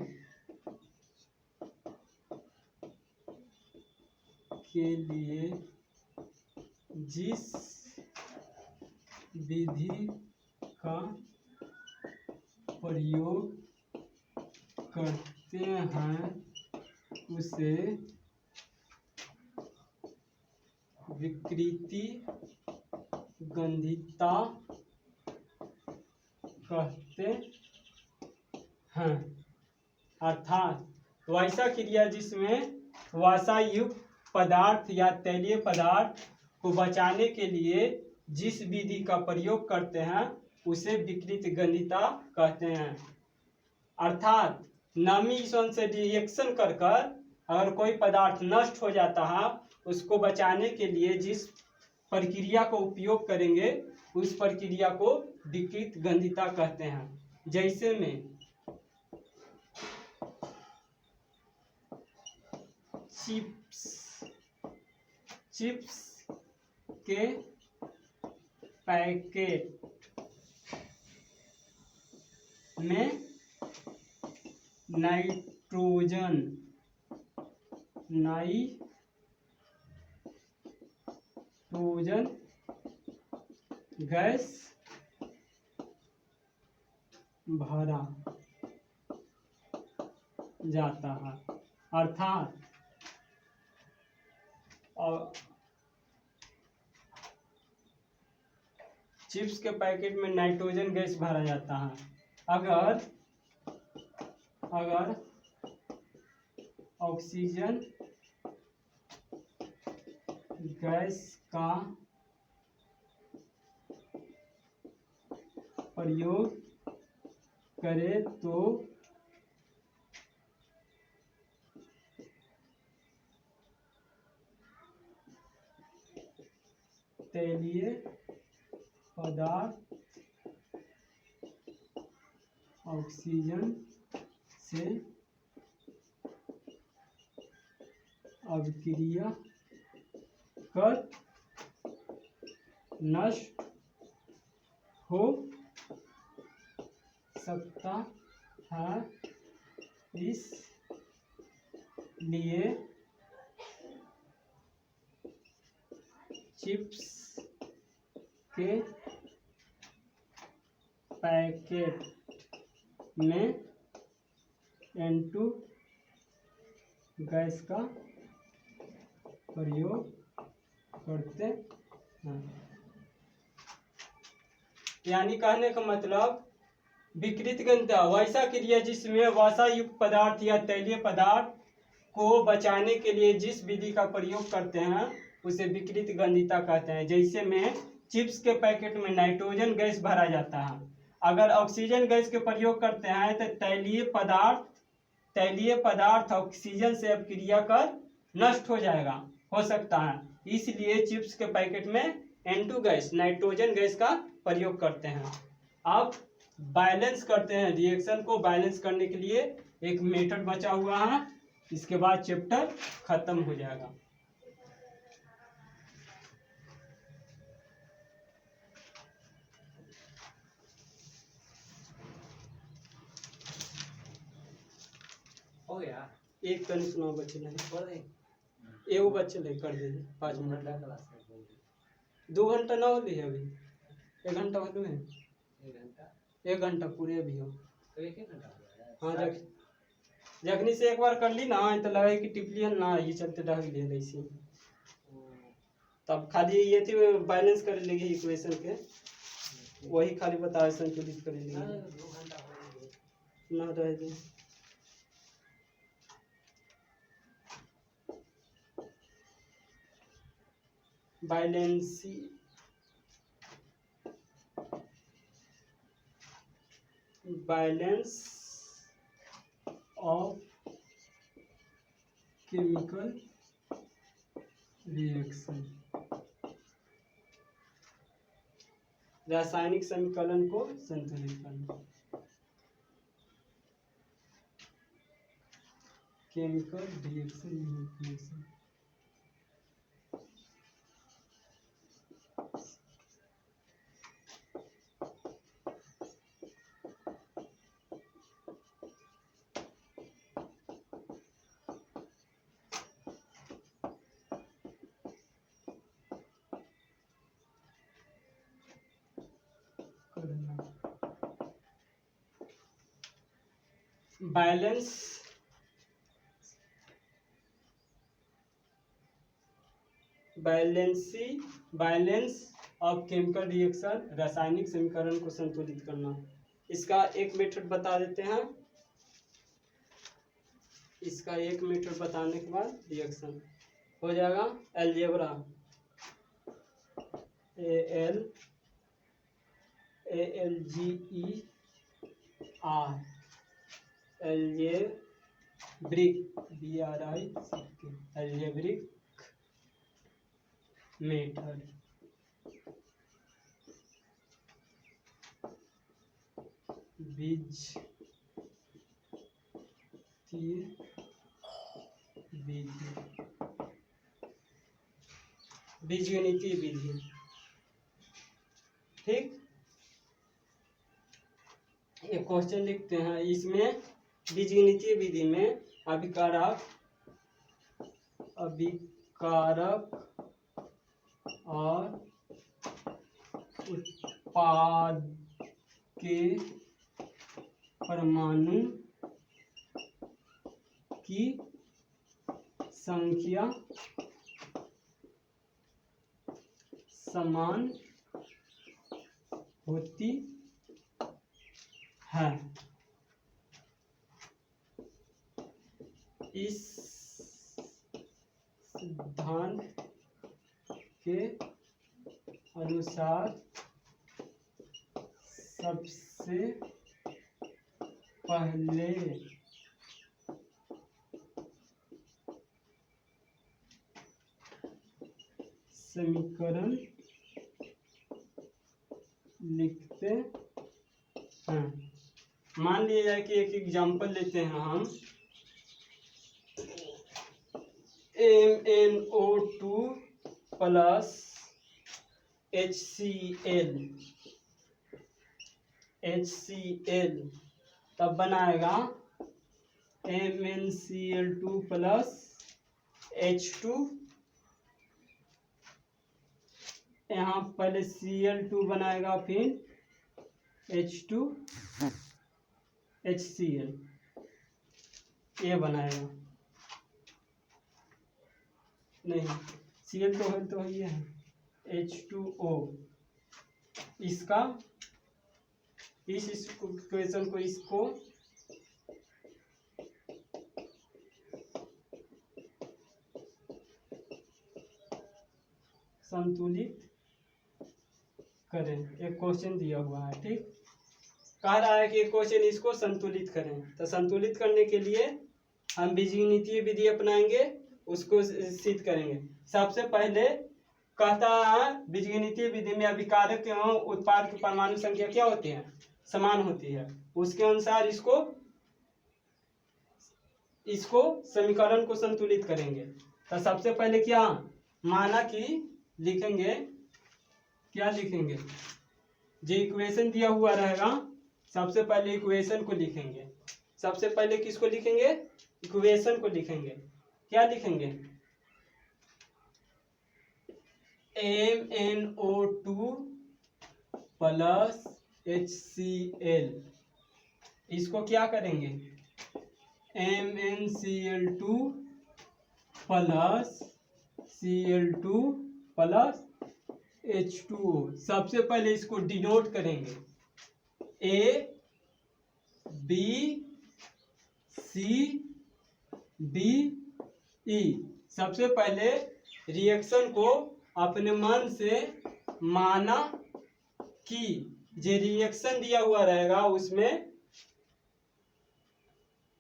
Speaker 1: जिस विधि का प्रयोग करते हैं उसे विकृति गंधिता कहते हैं। अर्थात वैसा क्रिया जिसमें वसायुक्त पदार्थ या तैलीय पदार्थ को बचाने के लिए जिस विधि का प्रयोग करते हैं उसे विकृत गंधिता कहते हैं। अर्थात नमी से रिएक्शन कर अगर कोई पदार्थ नष्ट हो जाता है उसको बचाने के लिए जिस प्रक्रिया को उपयोग करेंगे उस प्रक्रिया को विकृत गंधिता कहते हैं। जैसे में चिप्स के पैकेट में नाइट्रोजन गैस भरा जाता है। अर्थात और चिप्स के पैकेट में नाइट्रोजन गैस भरा जाता है। अगर ऑक्सीजन गैस का प्रयोग करें तो तैलीय पदार्थ ऑक्सीजन से अभिक्रिया कर नष्ट हो सकता है। इसलिए चिप्स के पैकेट में N2 गैस का प्रयोग करते हैं। यानी कहने का मतलब विकृत गंधता वैसा क्रिया जिसमें वसा युक्त पदार्थ या तैलीय पदार्थ को बचाने के लिए जिस विधि का प्रयोग करते हैं उसे विकृत गंधिता कहते हैं। जैसे में चिप्स के पैकेट में नाइट्रोजन गैस भरा जाता है, अगर ऑक्सीजन गैस के प्रयोग करते हैं तो तैलीय पदार्थ ऑक्सीजन से अपक्रिया कर नष्ट हो जाएगा, हो सकता है। इसलिए चिप्स के पैकेट में N2 गैस नाइट्रोजन गैस का प्रयोग करते हैं। अब बैलेंस करते हैं, रिएक्शन को बैलेंस करने के लिए एक मेथड बचा हुआ है, इसके बाद चैप्टर खत्म हो जाएगा।
Speaker 2: हो गया
Speaker 1: एक तनी सुनाओ बच्चे नहीं
Speaker 2: पढ़ दे
Speaker 1: एगो बच्चे नहीं कर दे 5 मिनट
Speaker 2: घंटा क्लास में बोल
Speaker 1: 2 घंटा ना होली है अभी 1 घंटा हो है
Speaker 2: 1 घंटा
Speaker 1: 1 घंटा पूरे भी हो।
Speaker 2: तो 1 घंटा हो गया।
Speaker 1: हाँ जखनी से एक बार कर ली ना तो लगे कि टिपलियन ना ये चलते रह गए ऐसे, तब खाली ये थी बैलेंस कर लेगी इक्वेशन के, वही खाली बताए संतुलित कर लेगी
Speaker 2: 2 घंटा हो गया
Speaker 1: ना रह दे। बैलेंस ऑफ केमिकल रिएक्शन, रासायनिक समीकरण को संतुलित करना। Chemical reaction balance of chemical reaction, रासायनिक समीकरण को संतुलित करना। इसका एक मेथड बता देते हैं, इसका एक मेथड बताने के बाद रिएक्शन हो जाएगा। Algebra ALGER algebraic algebraic method बीजगणितीय विधि। ठीक, एक क्वेश्चन लिखते हैं, इसमें बीजगणितीय विधि में अभिकारक और उत्पाद के परमाणु की संख्या समान होती है। इस सिद्धांत के अनुसार सबसे पहले समीकरण लिखते हैं। मान लिया जाए कि एक एग्जांपल लेते हैं हम, MnO2 प्लस HCl तब बनाएगा MnCl2 प्लस H2। यहाँ पहले Cl2 बनाएगा, फिर H2 HCl ये बनाएगा। नहीं, Cl तो है ये है H2O। इसका इस इक्वेशन को इसको संतुलित करें। एक क्वेश्चन दिया हुआ है, ठीक, कह रहा है कि क्वेश्चन इसको संतुलित करें। तो संतुलित करने के लिए हम बीजगणितीय विधि अपनाएंगे, उसको सिद्ध करेंगे। सबसे पहले कहता है बीजगणितीय विधि में अभिकारक एवं उत्पाद की परमाणु संख्या क्या होती है, समान होती है। उसके अनुसार इसको समीकरण को संतुलित करेंगे। तो सबसे पहले क्या माना कि लिखेंगे, क्या लिखेंगे, जो इक्वेशन दिया हुआ रहेगा सबसे पहले इक्वेशन को लिखेंगे। सबसे पहले किसको लिखेंगे, इक्वेशन को लिखेंगे। क्या लिखेंगे, MnO2 प्लस HCl। इसको क्या करेंगे, MnCl2 plus Cl2 plus H2O। सबसे पहले इसको डिनोट करेंगे, A B C D E। सबसे पहले रिएक्शन को अपने मन से माना कि जो रिएक्शन दिया हुआ रहेगा उसमें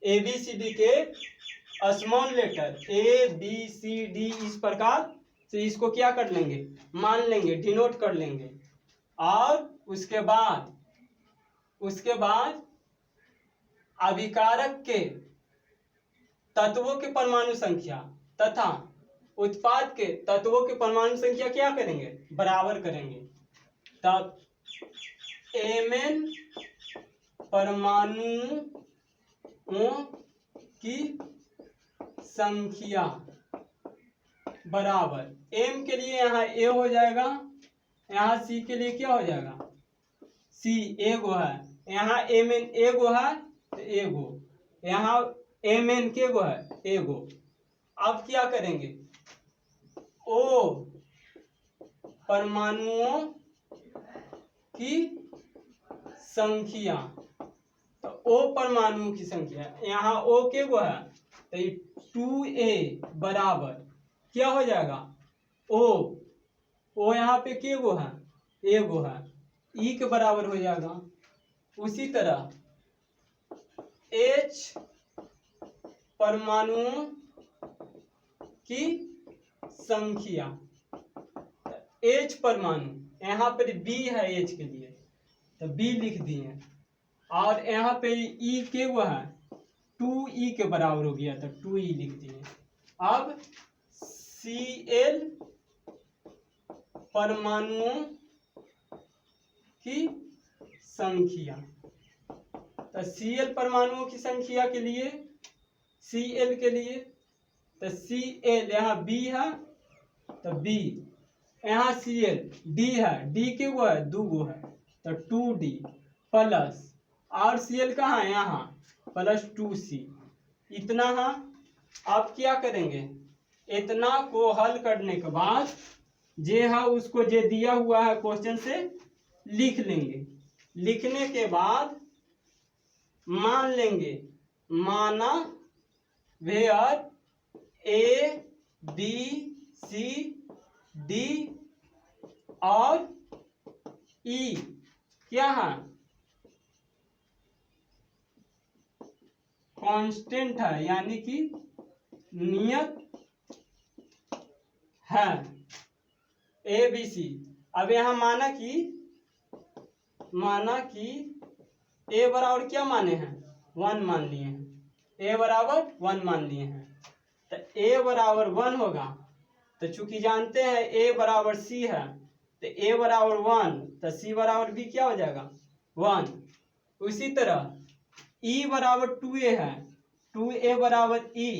Speaker 1: ABCD के स्मॉल लेटर ABCD इस प्रकार से इसको क्या कर लेंगे, मान लेंगे, डिनोट कर लेंगे। और उसके बाद अभिकारक के तत्वों के परमाणु संख्या तथा उत्पाद के तत्वों के परमाणु संख्या क्या करेंगे, बराबर करेंगे। तब Mn परमाणुओं की संख्या बराबर M के लिए यहाँ A हो जाएगा, यहाँ C के लिए क्या हो जाएगा, C एगो है, यहाँ Mn एगो है तो एगो, यहाँ Mn के गो है एगो। अब क्या करेंगे, O परमाणुओं की संख्या, तो O परमाणुओं की संख्या, यहाँ O के गो है तो 2A बराबर क्या हो जाएगा, O यहाँ पे के गो है, एगो है, E के बराबर हो जाएगा। उसी तरह H परमाणुओं की संख्या, H परमाणु, यहाँ पर B है H के लिए तो B लिख दिए, और यहाँ पे E के वो है 2E के बराबर हो गया तो 2E लिख दिए। अब Cl परमाणुओं की संख्या, तो Cl परमाणुओं की संख्या के लिए Cl के लिए तो Cl यहाँ B है तो B, यहाँ Cl D है, D के वो है दो गो है तो 2D प्लस, और Cl कहाँ है यहाँ प्लस 2C, इतना है। अब क्या करेंगे, इतना को हल करने के बाद जे हाँ उसको जे दिया हुआ है क्वेश्चन से लिख लेंगे। लिखने के बाद मान लेंगे, माना where A B C D और ई क्या है, कांस्टेंट है, यानी कि नियत है ए बी सी। अब यहाँ माना कि ए बराबर क्या माने हैं, 1 मान लिए हैं, ए बराबर 1 मान लिए हैं, तो ए बराबर 1 होगा। तो चूंकि जानते हैं ए बराबर सी है, तो ए बराबर 1, तो सी बराबर भी क्या हो जाएगा 1। उसी तरह ई बराबर 2a है, 2a बराबर ई,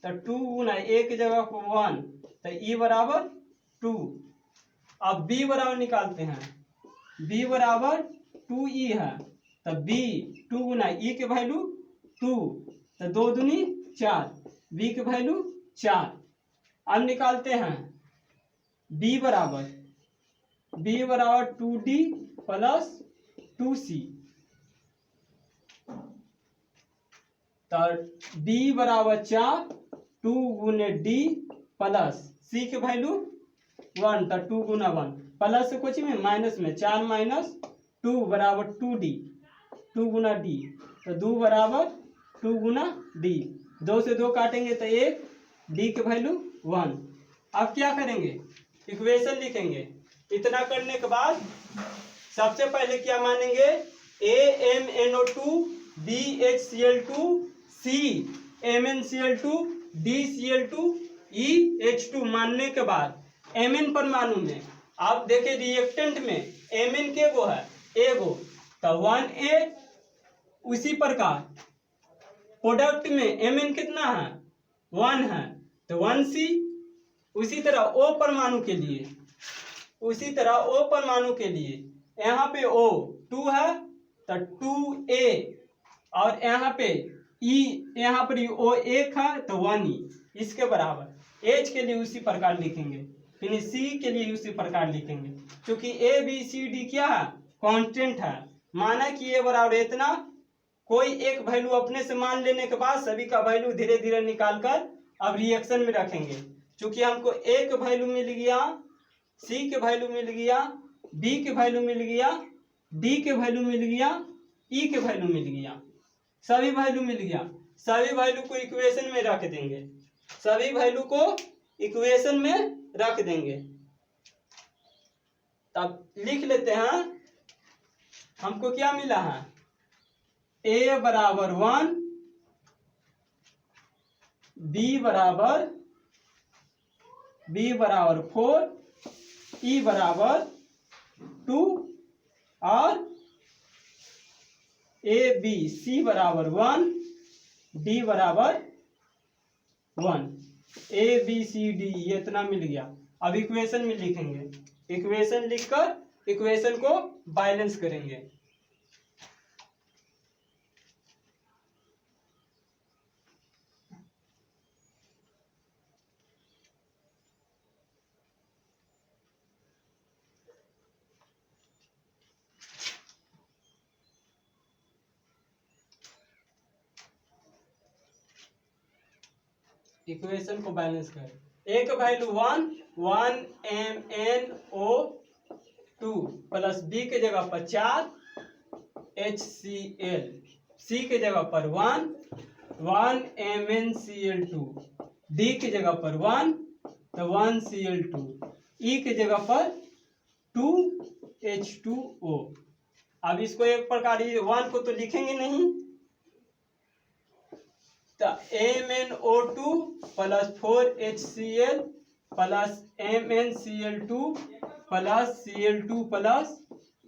Speaker 1: तो 2 गुना ए की जगह को 1, तो ई बराबर 2। अब b बराबर निकालते हैं, b बराबर 2e है, तो b 2 गुना e के वैल्यू 2, तो 2 दूनी 4, b के वैल्यू 4। अब निकालते हैं b बराबर 2d प्लस 2c, तो b बराबर 4, 2 गुने d प्लस c के वैल्यू 1, तो 2 गुना 1 प्लस से कुछ में माइनस में 4 माइनस 2 बराबर 2d, 2 गुना d, तो 2 बराबर 2 गुना d, 2 से 2 काटेंगे तो 1, d के वैल्यू 1। अब क्या करेंगे, इक्वेशन लिखेंगे। इतना करने के बाद सबसे पहले क्या मानेंगे, AmNO2 BHCl2 CMnCl2 DCl2 EH2 मानने के बाद Mn परमाणु में आप देखें रिएक्टेंट में Mn के गो है, एगो, तो 1A। उसी प्रकार प्रोडक्ट में Mn कितना है 1 है, तो 1C। उसी तरह O परमाणु के लिए यहाँ पे O 2 है, तो 2A, और यहाँ पे E, यहाँ पर O 1 है, तो 1E इसके बराबर। H के लिए उसी प्रकार लिखेंगे, फिर C के लिए उसी प्रकार लिखेंगे। क्योंकि A B C D क्या है, कांस्टेंट है। माना कि A बराबर इतना, कोई एक वैल्यू अपने से मान लेने के बाद सभी का वैल्यू धीरे धीरे निकालकर अब रिएक्शन में रखेंगे। क्योंकि हमको A के वैल्यू मिल गया, C के वैल्यू मिल गया, B के वैल्यू मिल गया, D के वैल्यू मिल गया, E के वैल्यू मिल गया, सभी वैल्यू मिल गया। सभी वैल्यू को इक्वेशन में रख देंगे, सभी वैल्यू को इक्वेशन में रख देंगे। तब लिख लेते हैं, हमको क्या मिला है, A बराबर 1, B बराबर 4, E बराबर 2, और ABC बराबर 1, D बराबर 1। ABCD ये इतना मिल गया। अब इक्वेशन में लिखेंगे, इक्वेशन लिखकर इक्वेशन को बैलेंस करेंगे। इक्वेशन को बैलेंस करें, एक वैल्यू 1 MnO2 प्लस B के जगह पर 4 HCl, C के जगह पर 1 MnCl2, D के जगह पर 1 तो 1Cl2, E के जगह पर 2H2O। अब इसको एक प्रकार 1 को तो लिखेंगे नहीं, तो MnO2 plus 4HCl plus MnCl2 plus Cl2 plus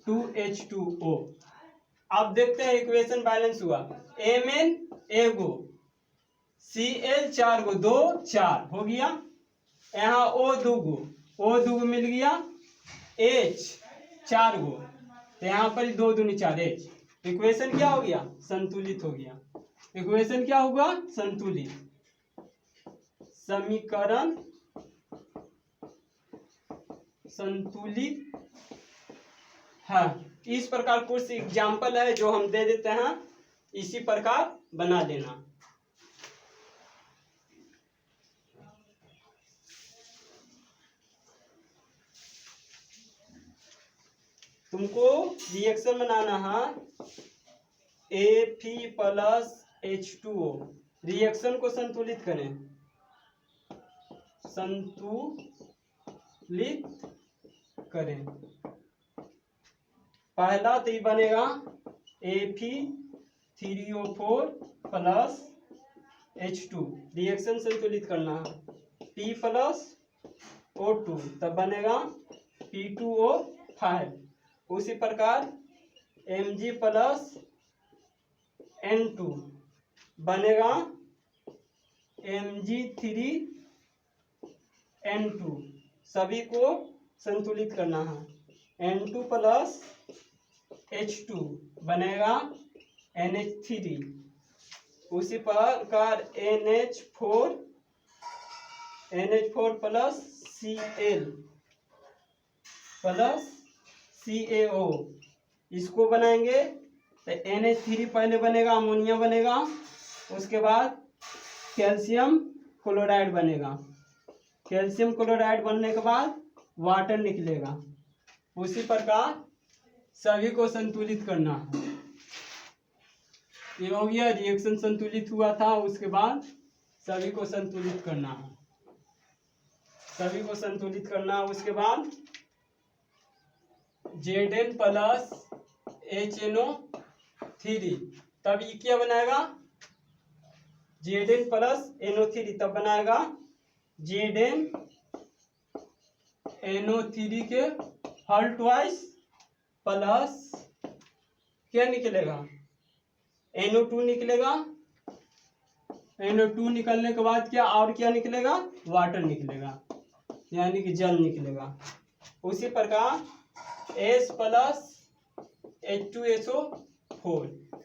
Speaker 1: 2H2O। अब देखते हैं इक्वेशन बैलेंस हुआ, Mn एगो, Cl 4 गो, 2 4 हो गया, यहाँ O 2 गो मिल गया, H 4 गो, तो यहाँ पर 2 दूनी 4 H। इक्वेशन क्या हो गया, संतुलित हो गया। इक्वेशन क्या होगा, संतुलित। समीकरण संतुलित है। इस प्रकार कुछ एग्जाम्पल है जो हम दे देते हैं, इसी प्रकार बना लेना। तुमको रिएक्शन बनाना है Fe प्लस H2O, रिएक्शन को संतुलित करें, संतुलित करें। पहला तो ये बनेगा Fe3O4 प्लस H2, रिएक्शन संतुलित करना है, P प्लस O2 तब बनेगा P2O5। उसी प्रकार Mg प्लस N2 बनेगा Mg3N2, सभी को संतुलित करना है। N2 प्लस H2 बनेगा NH3, उसी प्रकार NH4 plus Cl plus CaO, इसको बनाएंगे तो NH3 पहले बनेगा, अमोनिया बनेगा, उसके बाद कैल्शियम क्लोराइड बनेगा, कैल्शियम क्लोराइड बनने के बाद वाटर निकलेगा। उसी प्रकार सभी को संतुलित करना है। ये हो गया, रिएक्शन संतुलित हुआ था, उसके बाद सभी को संतुलित करना है, सभी को संतुलित करना है। उसके बाद Zn प्लस HNO3, तब ये क्या बनाएगा, Zn प्लस NO3 तब बनाएगा ZnNO3 के होल ट्वाइस प्लस क्या निकलेगा, NO2 निकलेगा। NO2 निकलने के बाद क्या और क्या निकलेगा, वाटर निकलेगा, यानी कि जल निकलेगा। उसी प्रकार H प्लस H2SO4,